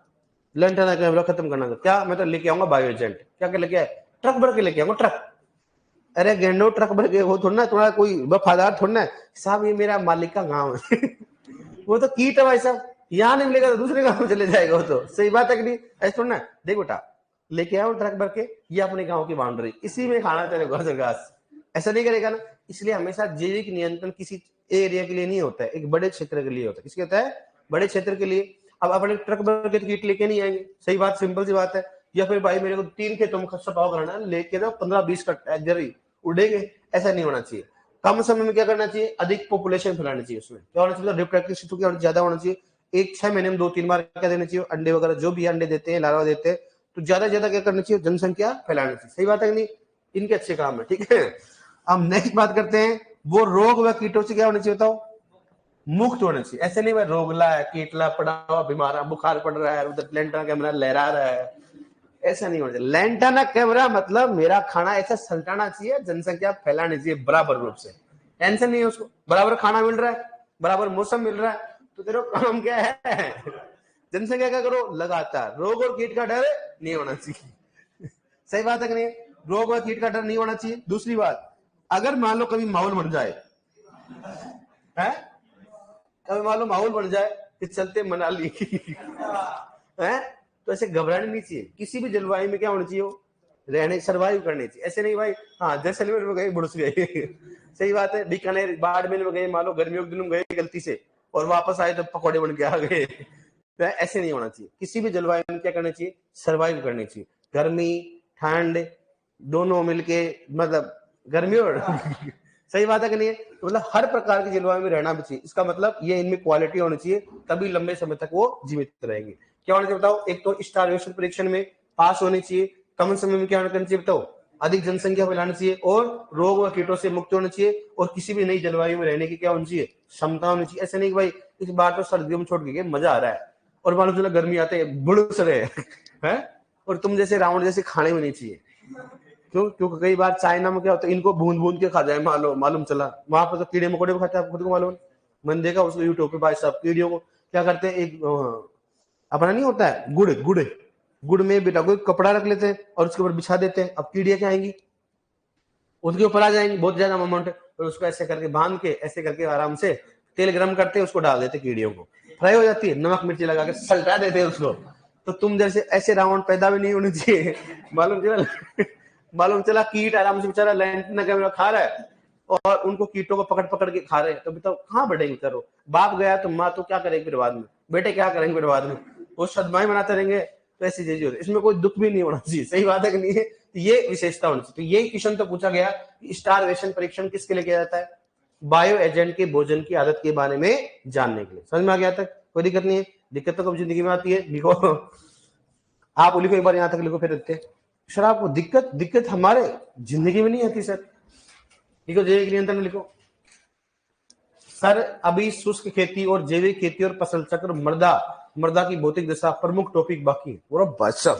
Speaker 1: लैंटना कैमरा खत्म करना था, क्या मैं तो लेके आऊंगा बायो एजेंट, क्या क्या लेके आए, ट्रक भर के लेके आऊंगा ट्रक। अरे गेंडो ट्रक भर के वो थोड़ा ना, थोड़ा कोई वफादार थोड़ा ना, साहब ये मेरा मालिक का गाँव है। वो तो कीट है भाई साहब, यहाँ नहीं मिलेगा तो दूसरे गाँव में चले जाएगा वो तो, सही बात है कि नहीं, ऐसा थोड़ा ना, देख बेटा लेके आओ ट्रक भर के, ये अपने गांव की बाउंड्री, इसी में खाना तेरे घास, ऐसा नहीं करेगा ना। इसलिए हमेशा जैविक नियंत्रण किसी एरिया के लिए नहीं होता है, एक बड़े क्षेत्र के लिए होता है, किसके होता है, बड़े क्षेत्र के लिए। अब अपने ट्रक भर के कीट लेके नहीं आएंगे, सही बात, सिंपल सी बात है। या फिर भाई मेरे को 3 खेतों में खस्सा पाव करना है, लेके ना 15-20 इधर ही उड़ेंगे, ऐसा नहीं होना चाहिए। कम समय में क्या करना चाहिए, अधिक पॉपुलेशन फैलानी चाहिए, उसमें क्या होना चाहिए, रिप्रोडक्टिव सिस्टम क्या ज्यादा होना चाहिए, एक 6 महीने में 2-3 बार क्या देना चाहिए, अंडे वगैरह जो भी अंडे देते हैं, लार्वा देते हैं, तो ज्यादा ज्यादा क्या करना चाहिए, जनसंख्या फैलानी चाहिए, सही बात है कि नहीं, इनके अच्छे काम है, ठीक है। अब नेक्स्ट बात करते हैं, वो रोग व कीटों से क्या होना चाहिए बताओ, मुक्त होना चाहिए। ऐसे नहीं भाई रोगला है, कीटला पड़ा हुआ बीमार, बुखार पड़ रहा है, उधर लैंटाना कैमरा लहरा रहा है, ऐसा नहीं होना चाहिए। लैंटाना कैमरा मतलब मेरा खाना ऐसा सल्टाना चाहिए, जनसंख्या फैलानी चाहिए बराबर रूप से, टेंशन नहीं है उसको, बराबर खाना मिल रहा है, बराबर मौसम मिल रहा है, तो तेरा काम क्या है, जनसंख्या क्या करो लगातार, रोग और कीट का डर नहीं होना चाहिए। सही बात है कि नहीं, रोग और कीट का डर नहीं होना चाहिए। दूसरी बात, अगर मान लो कभी माहौल बन जाए है, कभी मान लो माहौल बन जाए कि चलते मनाली है, तो ऐसे घबराने नहीं चाहिए। किसी भी जलवायु में क्या होना चाहिए, वो रहने सर्वाइव करनी चाहिए। ऐसे नहीं भाई हाँ जैसलमेर में गए बुड़स गए सही बात है, बीकानेर बाड़मेर में गए, मान लो गर्मियों के दिनों में गए गलती से और वापस आए तो पकौड़े बन के आ गए तो ऐसे नहीं होना चाहिए। किसी भी जलवायु में क्या करना चाहिए, सर्वाइव करनी चाहिए। गर्मी ठंड दोनों मिलके, मतलब गर्मी और सही बात है कि नहीं है, तो मतलब हर प्रकार की जलवायु में रहना भी चाहिए। इसका मतलब ये इनमें क्वालिटी होनी चाहिए, तभी लंबे समय तक वो जीवित रहेंगे। क्या होना चाहिए बताओ, एक तो स्टारवेशन परीक्षण में पास होनी चाहिए, कम समय में क्या करना चाहिए बताओ, अधिक जनसंख्या फैलानी चाहिए, और रोग व कीटों से मुक्त होना चाहिए, और किसी भी नई जलवायु में रहने की क्या होनी चाहिए, क्षमता होनी चाहिए। ऐसे नहीं कि भाई इस बार तो सर्दियों में छोड़ के मजा आ रहा है और मान लो चलो गर्मी आते हैं बुड़स रहे हैं और तुम जैसे रावण जैसे खाने में नहीं चाहिए। क्यों, क्योंकि कई बार चाइना में क्या होता है, इनको बूंद बूंद के खा जाए मालूम चला, वहां पर तो कीड़े मकोड़े भी खाते हैं, आपको खुद को मालूम। मैंने देखा उसको यूट्यूब पे भाई साहब, कीड़ियों को क्या करते हैं, एक अपना नहीं होता है गुड़ गुड़ गुड़ में बेटा कोई कपड़ा रख लेते हैं और उसके ऊपर बिछा देते हैं। अब कीड़ियां क्या आएंगी, उसके ऊपर आ जाएंगी बहुत ज्यादा अमाउंट, और उसको ऐसे करके बांध के ऐसे करके आराम से तेल गर्म करते हैं, उसको डाल देते कीड़ियों को, फ्राई हो जाती है, नमक मिर्ची लगा के सल्टा देते हैं उसको। तो तुम जैसे ऐसे रावण पैदा भी नहीं होने चाहिए मालूम चला कीट आराम से बेचारा लैंड खा रहा है और उनको कीटों को पकड़ पकड़ के खा रहे हैं, तो बताओ कहाँ बढ़ेंगे। करो बाप गया तो माँ तो क्या करेंगे फिर बाद में, बेटे क्या करेंगे फिर बाद में, वो सदमाएं बनाते रहेंगे। तो ऐसी चीजें होती है, इसमें कोई दुख भी नहीं होना चाहिए, सही बात है कि नहीं है, ये विशेषता होनी चाहिए। तो ये क्वेश्चन तो पूछा गया, स्टारवेशन परीक्षण किसके लिए किया जाता है, बायो एजेंट के भोजन की आदत के बारे में जानने के लिए। समझ में आ गया तक, कोई दिक्कत नहीं है। दिक्कत तो कब जिंदगी में आती है, लिखो आप लिखो एक बार यहां तक लिखो, फिर देखते हैं। सर आपको दिक्कत हमारे जिंदगी में नहीं आती सर, लिखो जैविक नियंत्रण लिखो सर। अभी शुष्क खेती और जैविक खेती और फसल चक्र, मृदा की भौतिक दशा प्रमुख टॉपिक बाकी है। पूरा बच्चा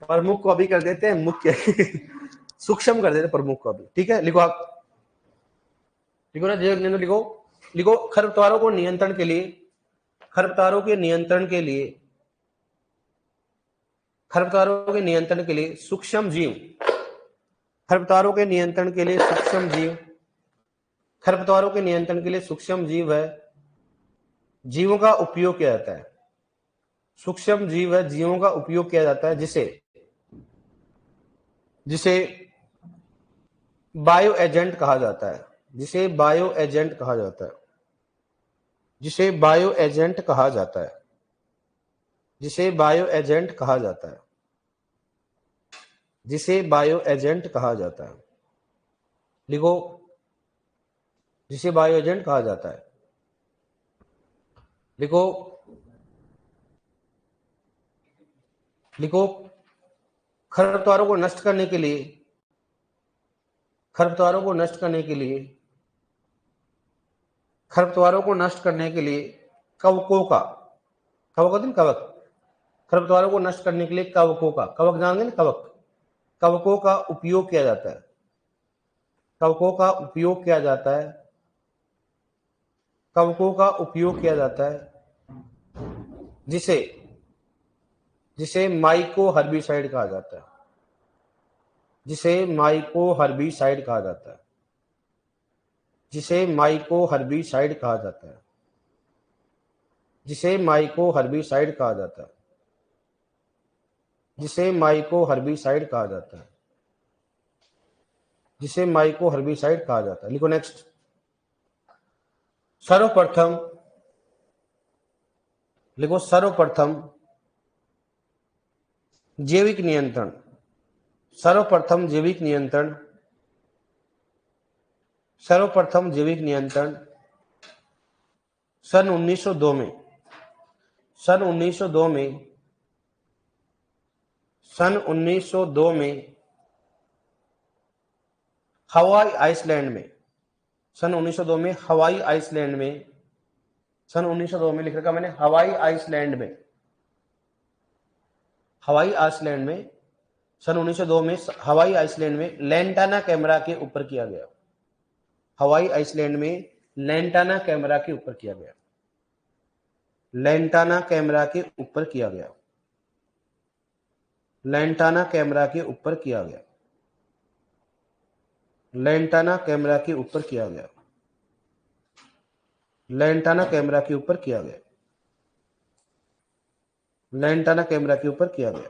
Speaker 1: प्रमुख को अभी कर देते हैं मुख्य सूक्ष्म कर देते हैं प्रमुख को अभी, ठीक है। लिखो आप, लिखो ना जैविक नियंत्रण लिखो। लिखो खरपतवारों को नियंत्रण के लिए, खरपतवारों के नियंत्रण के लिए, खरपतवारों के नियंत्रण के लिए सूक्ष्म जीव, खरपतवारों के नियंत्रण के लिए सूक्ष्म जीव, खरपतवारों के नियंत्रण के लिए सूक्ष्म जीव है, जीवों का उपयोग किया जाता है। सूक्ष्म जीव है, जीवों का उपयोग किया जाता है, जिसे बायो एजेंट कहा जाता है, जिसे बायो एजेंट कहा जाता है, जिसे बायो एजेंट कहा जाता है, जिसे बायो एजेंट कहा जाता है, जिसे बायो एजेंट कहा जाता है। लिखो जिसे बायो एजेंट कहा जाता है। लिखो लिखो खरपतवारों को नष्ट करने के लिए, खरपतवारों को नष्ट करने के लिए, खरपतवारों को नष्ट करने के लिए कवकों का, कवक, खरपतवारों को नष्ट करने के लिए कवकों का, कवक जानते हैं ना, कवकों का उपयोग किया जाता है, कवकों का उपयोग किया जाता है, कवकों का उपयोग किया जाता है, जिसे माइको हर्बिसाइड कहा जाता है, जिसे माइको हर्बिसाइड कहा जाता है, जिसे माइको हर्बिसाइड कहा जाता है, जिसे माइको हर्बिसाइड कहा जाता है, जिसे माइको हर्बिसाइड कहा जाता है, जिसे माइको हर्बिसाइड कहा जाता है। लिखो नेक्स्ट। सर्वप्रथम, लिखो सर्वप्रथम जैविक नियंत्रण, सर्वप्रथम जैविक नियंत्रण, सर्वप्रथम जैविक नियंत्रण सन 1902 में, सन 1902 में, सन 1902 में हवाई आइसलैंड में, सन 1902 में हवाई आइसलैंड में, सन 1902 में लिख रखा मैंने हवाई आइसलैंड में, हवाई आइसलैंड में, सन 1902 में हवाई आइसलैंड में लैंटाना कैमरा के ऊपर किया गया, हवाई आइसलैंड में लैंटाना कैमरा के ऊपर किया गया, लैंटाना कैमरा के ऊपर किया गया, लैंटाना कैमरा के ऊपर किया गया, लैंटाना कैमरा के ऊपर किया गया। लैंटाना कैमरा के ऊपर किया गया, लैंटाना कैमरा के ऊपर किया गया।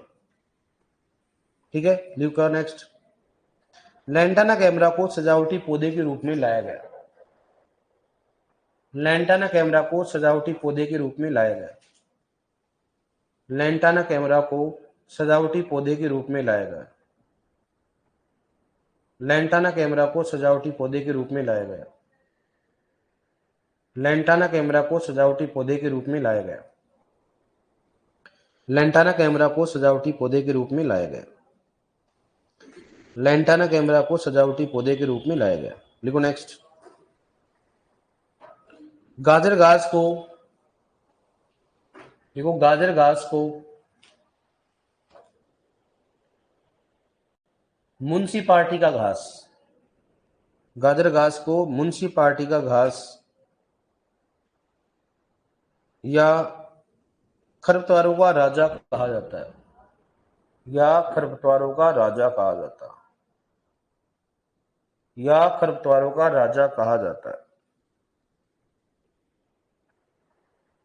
Speaker 1: ठीक है, लिखो नेक्स्ट। लैंटाना कैमरा को सजावटी पौधे के रूप में लाया गया, लैंटाना कैमरा को सजावटी पौधे के रूप में लाया गया, लैंटाना कैमरा को सजावटी पौधे के रूप में लाया गया, लैंटाना कैमरा को सजावटी पौधे के रूप में लाया गया, लैंटाना कैमरा को सजावटी पौधे के रूप में लाया गया, लैंटाना कैमरा को सजावटी पौधे के रूप में लाया गया, लैंटाना कैमरा को सजावटी पौधे के रूप में लाया गया। लिखो नेक्स्ट। गाजर घास को, देखो गाजर घास को म्युनिसिपालिटी का घास, गाजर घास को म्युनिसिपालिटी का घास या खरपतवारों का राजा कहा जाता है, या खरपतवारों का राजा कहा जाता है, या खरपतवारों का राजा कहा जाता है,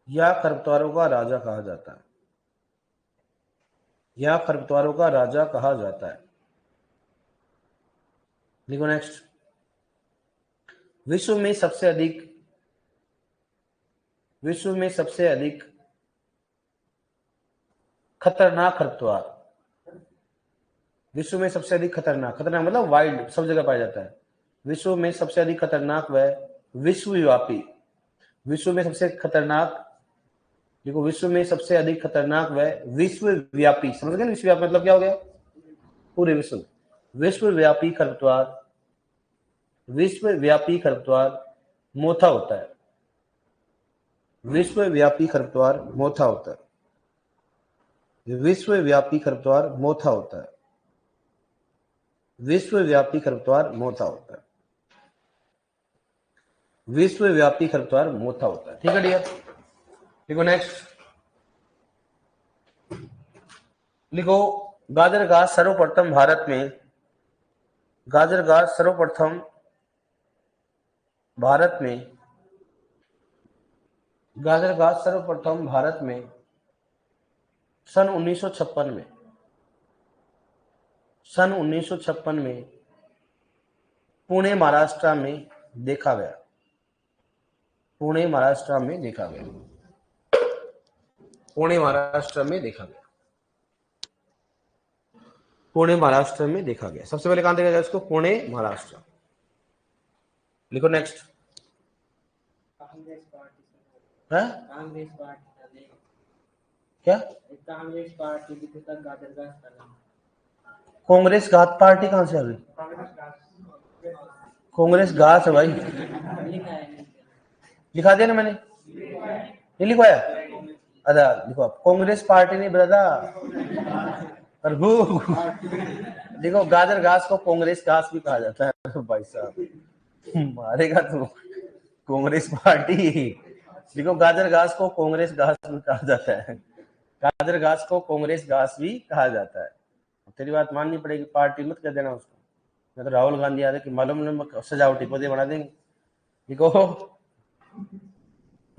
Speaker 1: या खरपतवारों का राजा कहा जाता है, या खरपतवारों का राजा कहा जाता है। लिखो नेक्स्ट। विश्व में सबसे अधिक, विश्व में सबसे अधिक खतरनाक खरपतवार, विश्व में सबसे अधिक खतरनाक, खतरनाक मतलब वाइल्ड, सब जगह पाया जाता है। विश्व में सबसे अधिक खतरनाक व विश्वव्यापी, विश्व में सबसे खतरनाक, देखो विश्व में सबसे अधिक खतरनाक व विश्वव्यापी, समझ गए ना विश्वव्यापी मतलब क्या हो गया, पूरे विश्व में। विश्वव्यापी खरपतवार, विश्वव्यापी खरपतवार मोथा होता है, विश्वव्यापी खरपतवार मोथा होता है, विश्वव्यापी खरपतवार मोथा होता है, विश्वव्यापी खरपतवार मोथा होता है, विश्वव्यापी खरपतवार मोथा होता है। ठीक है डियर, देखो नेक्स्ट। लिखो गाजर घास सर्वप्रथम भारत में, गाजर घास सर्वप्रथम भारत में, गाजर घास सर्वप्रथम भारत में सन 1956 में, सन 1956 में पुणे महाराष्ट्र में देखा गया, पुणे महाराष्ट्र में देखा गया, पुणे महाराष्ट्र में देखा गया, पुणे महाराष्ट्र में देखा गया। सबसे पहले कहां देखा गया इसको, पुणे महाराष्ट्र। लिखो नेक्स्ट। है क्या,
Speaker 2: कांग्रेस पार्टी भी तो गाजर घास का नाम,
Speaker 1: कांग्रेस घास पार्टी कहां से आ गई, कांग्रेस घास है भाई,
Speaker 2: लिखा है
Speaker 1: लिखा दिया ना मैंने, नहीं लिखवाया, अच्छा लिखो आप, कांग्रेस पार्टी नहीं ब्रदा, और देखो गाजर घास को कांग्रेस घास भी कहा जाता है भाई साहब, मारेगा तो कांग्रेस पार्टी। देखो गाजर घास को कांग्रेस घास भी कहा जाता है, गाजर घास को कांग्रेस घास भी कहा जाता है। तेरी बात माननी पड़ेगी, पार्टी मत कर देना उसको, मैं तो राहुल गांधी याद है कि मालूम सजावटी पौधे बना देंगे। देखो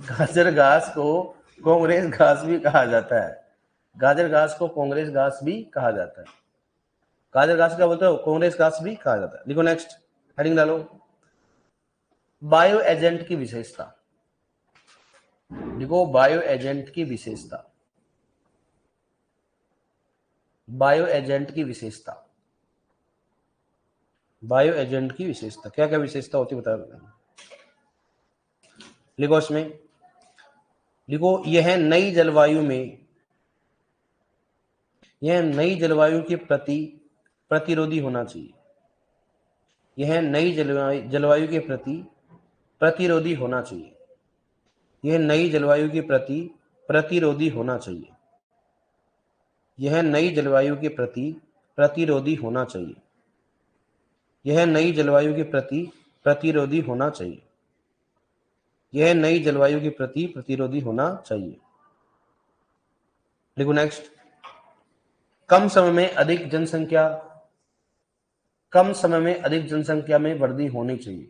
Speaker 1: गाजर घास को कांग्रेस घास भी कहा जाता है, गाजर घास को कांग्रेस घास भी कहा जाता है, गाजर घास क्या बोलते हो, कांग्रेस घास भी कहा जाता है। देखो नेक्स्ट हेडिंग डालो, बायो एजेंट की विशेषता। देखो बायो एजेंट की विशेषता, बायो एजेंट की विशेषता, बायो एजेंट की विशेषता क्या क्या विशेषता होती है बता। लिखो इसमें, लिखो यह नई जलवायु में, यह नई जलवायु के प्रति प्रतिरोधी होना चाहिए, यह नई जलवायु के प्रति प्रतिरोधी होना चाहिए, यह नई जलवायु के प्रति प्रतिरोधी होना चाहिए, यह नई जलवायु के प्रति प्रतिरोधी होना चाहिए, यह नई जलवायु के प्रति प्रतिरोधी होना चाहिए, यह नई जलवायु के प्रति प्रतिरोधी होना चाहिए। लिखो नेक्स्ट। कम समय में अधिक जनसंख्या, कम समय में अधिक जनसंख्या में वृद्धि होनी चाहिए,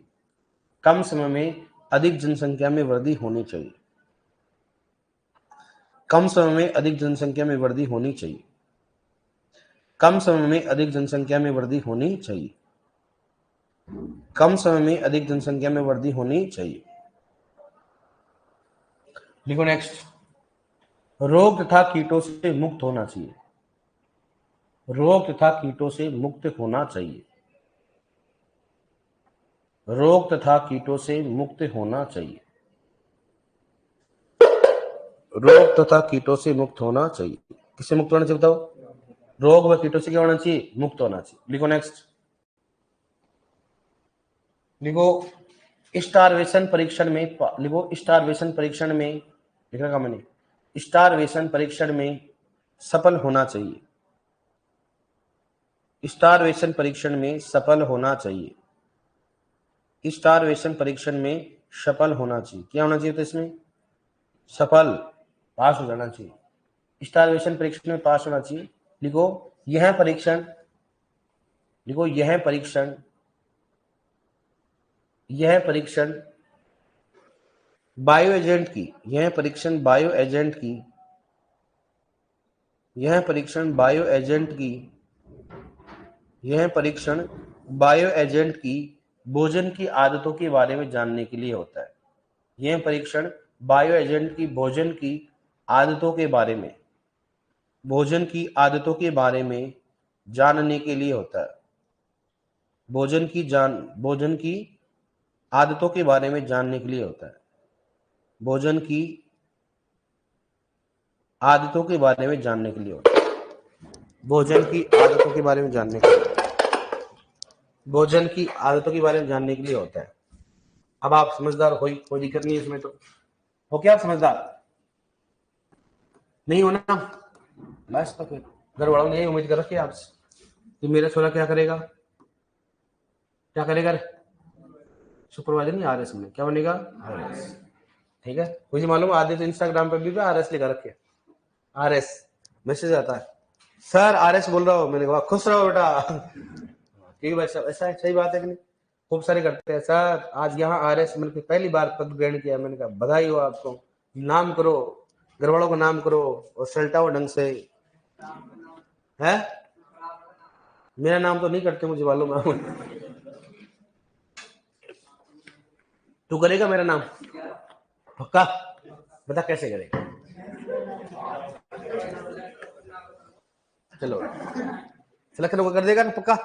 Speaker 1: कम समय में अधिक जनसंख्या में वृद्धि होनी चाहिए। कम समय में अधिक जनसंख्या में वृद्धि होनी चाहिए। कम समय में अधिक जनसंख्या में वृद्धि होनी चाहिए। कम समय में अधिक जनसंख्या में वृद्धि होनी चाहिए। लिखो नेक्स्ट। रोग तथा कीटों से मुक्त होना चाहिए। रोग तथा कीटों से मुक्त होना चाहिए। रोग तथा कीटों से मुक्त होना चाहिए। रोग तथा कीटों से मुक्त होना चाहिए। किससे मुक्त होना चाहिए बताओ? रोग व कीटों से क्या होना चाहिए? मुक्त होना चाहिए। लिखो नेक्स्ट। लिखो स्टारवेशन परीक्षण में, लिखो स्टारवेशन परीक्षण में, लिखा का मैंने, स्टारवेशन परीक्षण में सफल होना चाहिए। स्टारवेशन परीक्षण में सफल होना चाहिए। स्टारवेशन परीक्षण में सफल होना चाहिए। क्या होना चाहिए? तो इसमें सफल, पास हो जाना चाहिए। स्टारवेशन परीक्षण में पास होना चाहिए। लिखो यह परीक्षण, लिखो यह परीक्षण, यह परीक्षण बायो एजेंट की, यह परीक्षण बायो एजेंट की, यह परीक्षण बायो एजेंट की, यह परीक्षण बायो एजेंट की भोजन की आदतों के बारे में जानने के लिए होता है। यह परीक्षण बायो एजेंट की भोजन की आदतों के बारे में, भोजन की आदतों के बारे में जानने के लिए होता है। भोजन की आदतों के बारे में जानने के लिए होता है। भोजन की आदतों के बारे में जानने के लिए होता है। भोजन की आदतों के बारे में जानने के लिए, भोजन की आदतों के बारे में जानने के लिए होता है। अब आप समझदार हो, कोई दिक्कत नहीं है इसमें। तो हो क्या आप समझदार? नहीं हो ना? बस तो फिर घर वालों ने यही उम्मीद कर रखी है आपसे कि मेरा छोरा क्या करेगा, क्या करेगा? सुपरवाइजर नहीं, आरएस में क्या बनेगा? आरएस। ठीक है, मुझे मालूम आधे तो इंस्टाग्राम पे भी आरएस लिखा रखे, आरएस मैसेज आता है, सर आरएस बोल रहा हूँ। मैंने कहा खुश रहो बेटा। ठीक है, ऐसा है, सही बात है कि नहीं? खूब सारे करते हैं, सर आज यहाँ आरएस मैंने पहली बार पद ग्रहण किया। मैंने कहा बधाई हो आपको, नाम करो, घर वालों को नाम करो और सल्टाओ ढंग से। है मेरा नाम तो नहीं करते, मुझे मालूम है। तू करेगा मेरा नाम पक्का? बता कैसे करेगा? चलो सिलेक्शन कर देगा ना पक्का?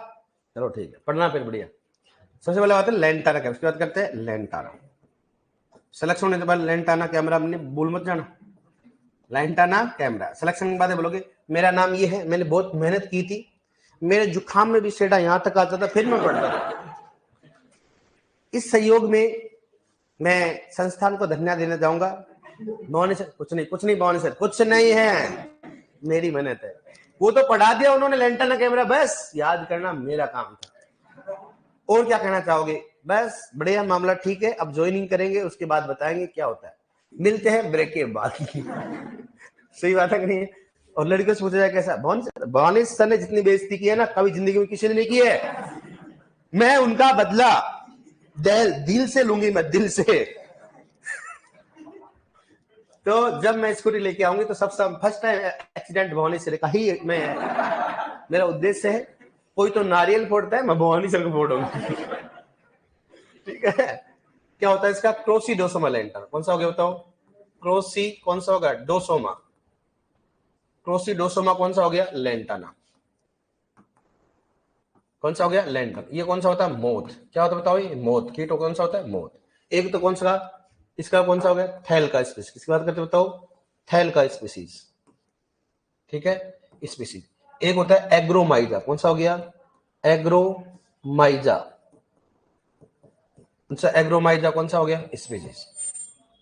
Speaker 1: चलो ठीक है, पढ़ना फिर बढ़िया। सबसे पहले बात है लेंटाना कैमरा, उसकी बात करते हैं लेंटाना। सिलेक्शन होने के बाद लेंटाना कैमरा हमने भूल मत जाना। लेंटाना कैमरा सिलेक्शन के बाद बोलोगे मेरा नाम ये है, मैंने बहुत मेहनत की थी, मेरे जुखाम में भी सेडा यहां तक आता था, फिर मैं पढ़ता था। इस सहयोग में मैं संस्थान को धन्यवाद देना चाहूंगा। भवानी सर कुछ नहीं भवानी सर कुछ नहीं है, मेरी मेहनत है। वो तो पढ़ा दिया उन्होंने लेंटाना कैमरा, बस याद करना मेरा काम था। और क्या कहना चाहोगे? बस बढ़िया, मामला ठीक है। अब ज्वाइनिंग करेंगे, उसके बाद बताएंगे क्या होता है। मिलते हैं ब्रेक के बाद। सही बात है कि नहीं? और लड़कियों से पूछा जाए कैसा? भवानी सर ने जितनी बेइज्जती की है ना, कभी जिंदगी में किसी ने नहीं की है। मैं उनका बदला दिल से लूंगी, मैं दिल से। तो जब मैं स्कूटी लेके आऊंगी तो सबसे first time accident Bhavani sir का ही मैं, मेरा उद्देश्य है। कोई तो नारियल फोड़ता है, मैं भवानी सर को फोड़ूंगा। ठीक है, क्या होता है इसका? क्रोसिडोसोमा लेंटाना। कौन सा हो गया बताओ? क्रोसी कौन सा होगा? डोसोमा। क्रोसिडोसोमा कौन सा हो गया? लेंटाना। कौन सा हो गया? लेंटाना। ये कौन सा होता है? मोथ। क्या होता है बताओ? ये मोथ। कीटो कौन सा होता है? मोथ। एक तो कौन सा, इसका कौन सा हो गया? थैल का स्पीसीज। किसकी बात करते बताओ? थैल का स्पीसीज। ठीक है, स्पीसीज। एक होता है एग्रोमाइजा। कौन सा हो गया? एग्रोमाइजा। एग्रोमाइजा कौन सा हो गया? स्पीसीज।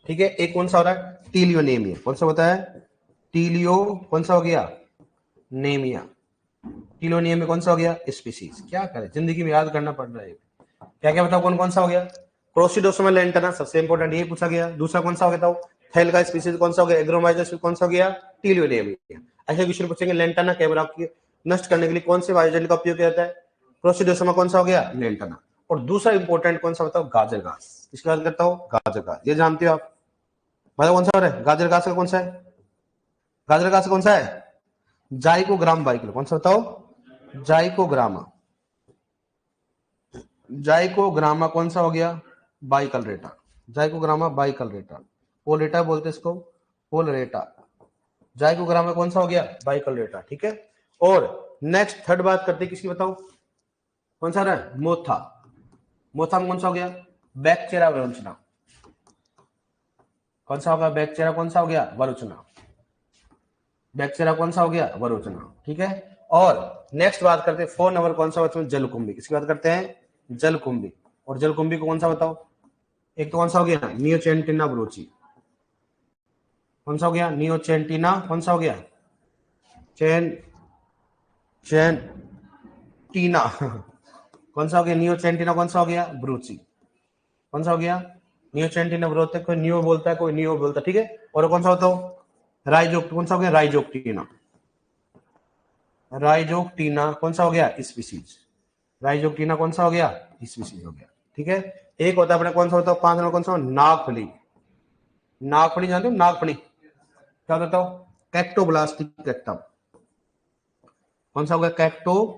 Speaker 1: ठीक है, एक कौन सा हो रहा है? टीलियोनेमिया। कौन सा होता है? टीलियो कौन सा हो गया? नेमिया। टीलियोनियम में कौन सा हो गया? स्पीसीज। क्या करें, जिंदगी में याद करना पड़ रहा है। क्या क्या बताओ कौन कौन सा हो गया? क्रोसिडोसोमा लेंटाना सबसे इंपॉर्टेंट ये पूछा गया। दूसरा कौन सा हो गया? थैल का स्पीसीज कौन सा हो गया? एग्रोमाइजा कौन सा हो गया? टीलियोनेमिया। ऐसे क्वेश्चन पूछेंगे। लेंटाना कैमरा नष्ट करने के लिए कौन से बायोजेंट का उपयोग किया जाता है? क्रोसिडोसोमा कौन सा हो गया? लेंटाना। और दूसरा इंपॉर्टेंट कौन सा बताओ, गाजर घास। इसकी बात करता हूँ, गाजर घास, ये जानते हो आप, बताओ कौन सा है गाजर घास का, कौन सा है गाजर घास का, कौन सा है, जाइकोग्राम बाई किलो, कौन सा बताओ, जाइकोग्रामा। जाइकोग्रामा कौन सा हो गया, बाइकलरेटा, जाइकोग्रामा बाइकलरेटा, पोलेटा बोलते इसको, पोलरेटा। जाइकोग्रामा कौन सा हो गया, बाइकलरेटा, ठीक है। और नेक्स्ट थर्ड बात करते हैं किसकी बताओ, कौन सा रहा, मोथा। मोथा में कौन सा हो गया, बैक्टेरिया वरुचना, कौन सा होगा, बैक्टेरिया कौन सा हो गया, वरुचना, बैक्टेरिया कौन सा हो गया, वरुचना, ठीक है। और नेक्स्ट बात करते हैं 4 नंबर कौन सा होता है, जलकुंभी। किसकी बात करते हैं, जलकुंभी। और जलकुंभी को कौन सा बताओ, एक तो कौन सा हो गया, नियोचेंटिना ब्रोची, कौन सा हो गया, नियोचेंटिना, कौन सा हो गया, चैन चैन टीना कौन सा हो गया, नियोचेंटिना, कौन सा हो गया, ब्रूची, कौन सा हो गया, नियोचेंटिना ब्रोते, कोई नियो बोलता है, कोई नियो बोलता है, ठीक है। और कौन सा होता हो, राइजोक, कौन सा हो गया, राइजोक्टिना, राइजोक्टिना कौन सा हो गया, स्पीसीज, राइजोक्टिना कौन सा हो गया, स्पीसीज हो गया, ठीक है। एक होता है अपने कौन सा होता है 5 नंबर, कौन सा, नागफली। नागफली जानते हो, नागफली क्या होता हो, कैक्टोब्लास्टिक कैक्टम, कौन सा हो गया, कैक्टोब्लास्टिक,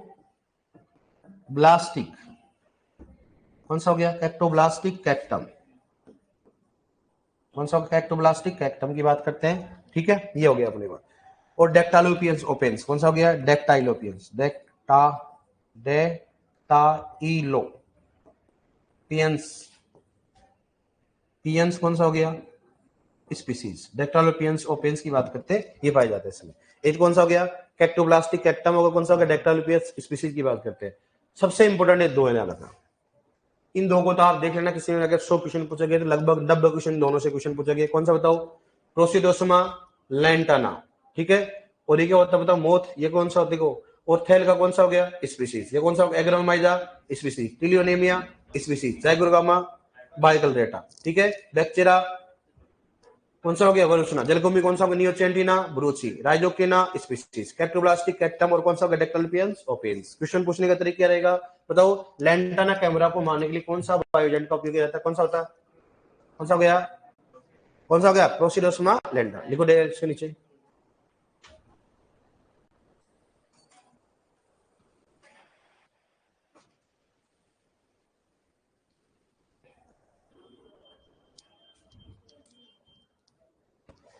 Speaker 1: कौन सा हो गया, कैक्टोब्लास्टिक कैक्टम, कौन सा कैक्टोब्लास्टिक कैक्टम की बात करते हैं, ठीक है। ये हो गया अपने पास। और डेक्टालोपियंस ओपेंस कौन सा हो गया, डेक्टाइलोपियंस, डेक्टाइलोपियंस, पियंस कौन सा हो गया, स्पीसीज। डेक्टालोपियंस ओपेंस की बात करते हैं, ये पाए जाते हैं इसमें। एक कौन सा हो गया, कैक्टोब्लास्टिक कैक्टम होगा, कौन सा हो गया, डेक्टालोपियंस स्पीसीज की बात करते हैं। सबसे इंपॉर्टेंट है दो है ना, इन दो को तो आप देख लेना, किसी ने अगर 100 क्वेश्चन पूछा गया तो लगभग 90 क्वेश्चन दोनों से क्वेश्चन पूछा गया। कौन सा बताओ, प्रोसिडोसमा लैंटाना, ठीक है। और ये क्या होता है बताओ, मोथ, ये कौन सा देखो। और थैल का कौन सा हो गया, स्पीसीज, ये कौन सा, एग्रोमाइजा स्पीसीज, टिलियोनेमिया स्पीसीज, जाइगोर्गामा बाइकलरेटा, ठीक है। बैक्टेरिया कौन सा हो गया, वरुचना। जलकुंभी कौन सा होगा, नियोचेंटिना ब्रूची, राइजोक्टिना स्पीसीज, कैक्टोब्लास्टिक कैक्टम, और कौन सा होगा, डेक्टालोपियंस ओपेंस। क्वेश्चन पूछने का तरीका क्या रहेगा बताओ, लैंटाना कैमरा को मारने के लिए कौन सा बायोएजेंट का उपयोग किया जाता है, कौन सा होता है, कौन सा हो गया, कौन सा हो गया, प्रोसिडोसमा लैंटा, लिखो दे इसके नीचे।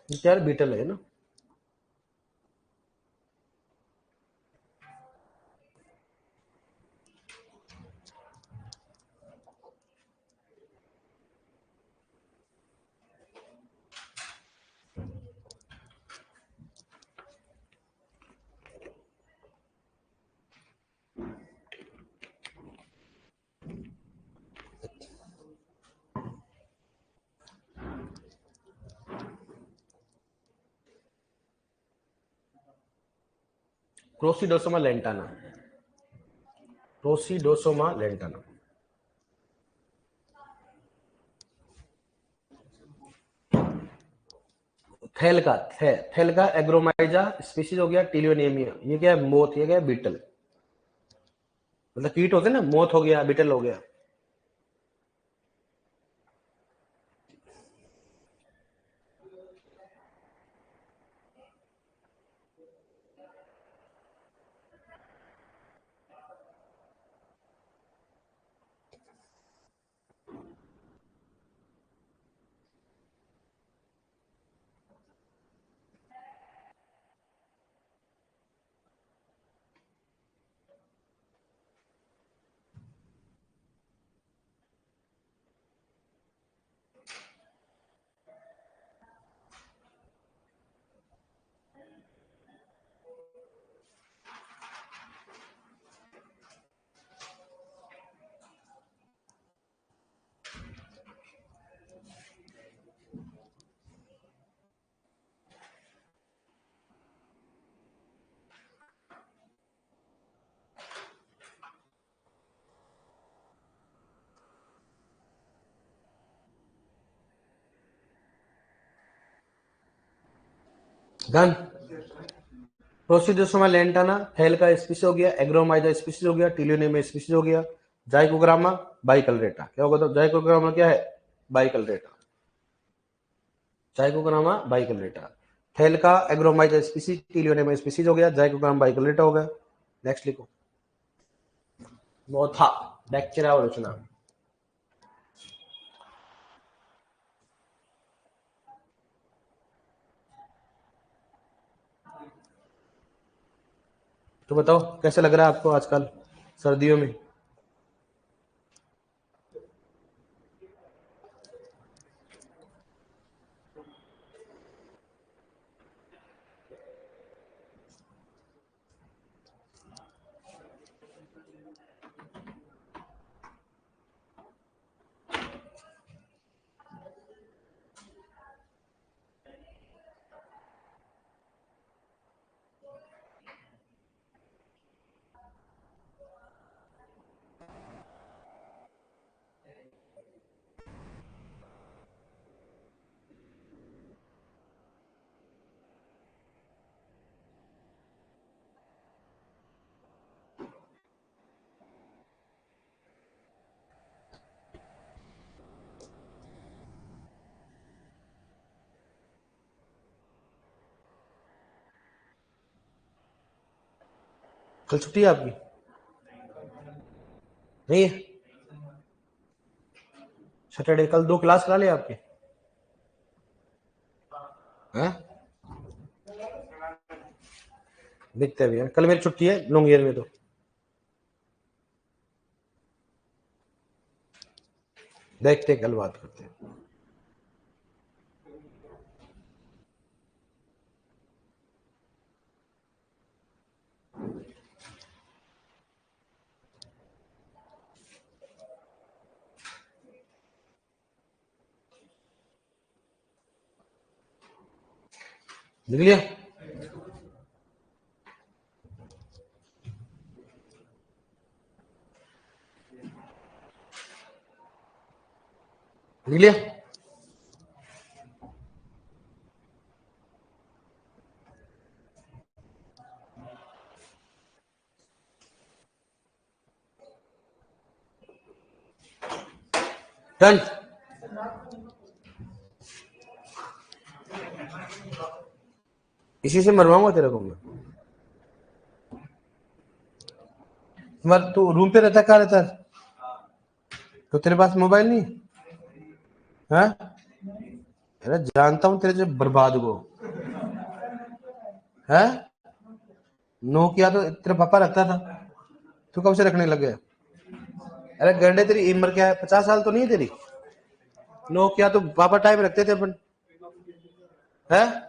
Speaker 1: यार बीटल है ना, प्रोसिडोसोमा लैंटाना, प्रोसिडोसोमा लैंटाना। थैल का एग्रोमाइजा स्पीसीज हो गया, टिलियोनेमिया, ये क्या है, मोथ, ये क्या है, बीटल, मतलब कीट होते हैं ना, मोथ हो गया, बीटल हो गया। डन। प्रोसिडोसोमा लैंटाना थैल का स्पीसीज हो गया, एग्रोमाइजा स्पीसीज हो गया, टिलियोनेमिया स्पीसीज हो गया, जाइकोग्रामा बाइकलरेटा। क्या होगा? तो जाइकोग्रामा क्या है? बाइकलरेटा। जाइकोग्रामा बाइकलरेटा। थैलका एग्रोमाइजा स्पीसीज, टीलियोनेमा स्पीसीज हो गया, जाइकोग्रामा बाइकलरेटा हो गया। नेक्स्ट लिखो। मोथा बैक्टीरिया और रचना। तो बताओ कैसे लग रहा है आपको आजकल सर्दियों में? कल छुट्टी है आपकी? नहीं है? सैटरडे कल 2 क्लास करा ले आपके हैं? देखते हैं भैया, कल मेरी छुट्टी है लॉन्ग ईयर में, तो देखते हैं, कल बात करते हैं। लिख लिया? लिख लिया? डन। इसी से मरवाऊंगा तेरे को मैं। तुम्हारा तू रूम पे रहता, कहाँ रहता है? तो तेरे पास मोबाइल नहीं है? अरे जानता हूँ तेरे जो बर्बाद को है। नोकिया तो तेरा पापा रखता था, तू कब से रखने लग गया? अरे गंडे, तेरी उम्र क्या है? 50 साल तो नहीं है तेरी? नोकिया तो पापा टाइप रखते थे अपन, है।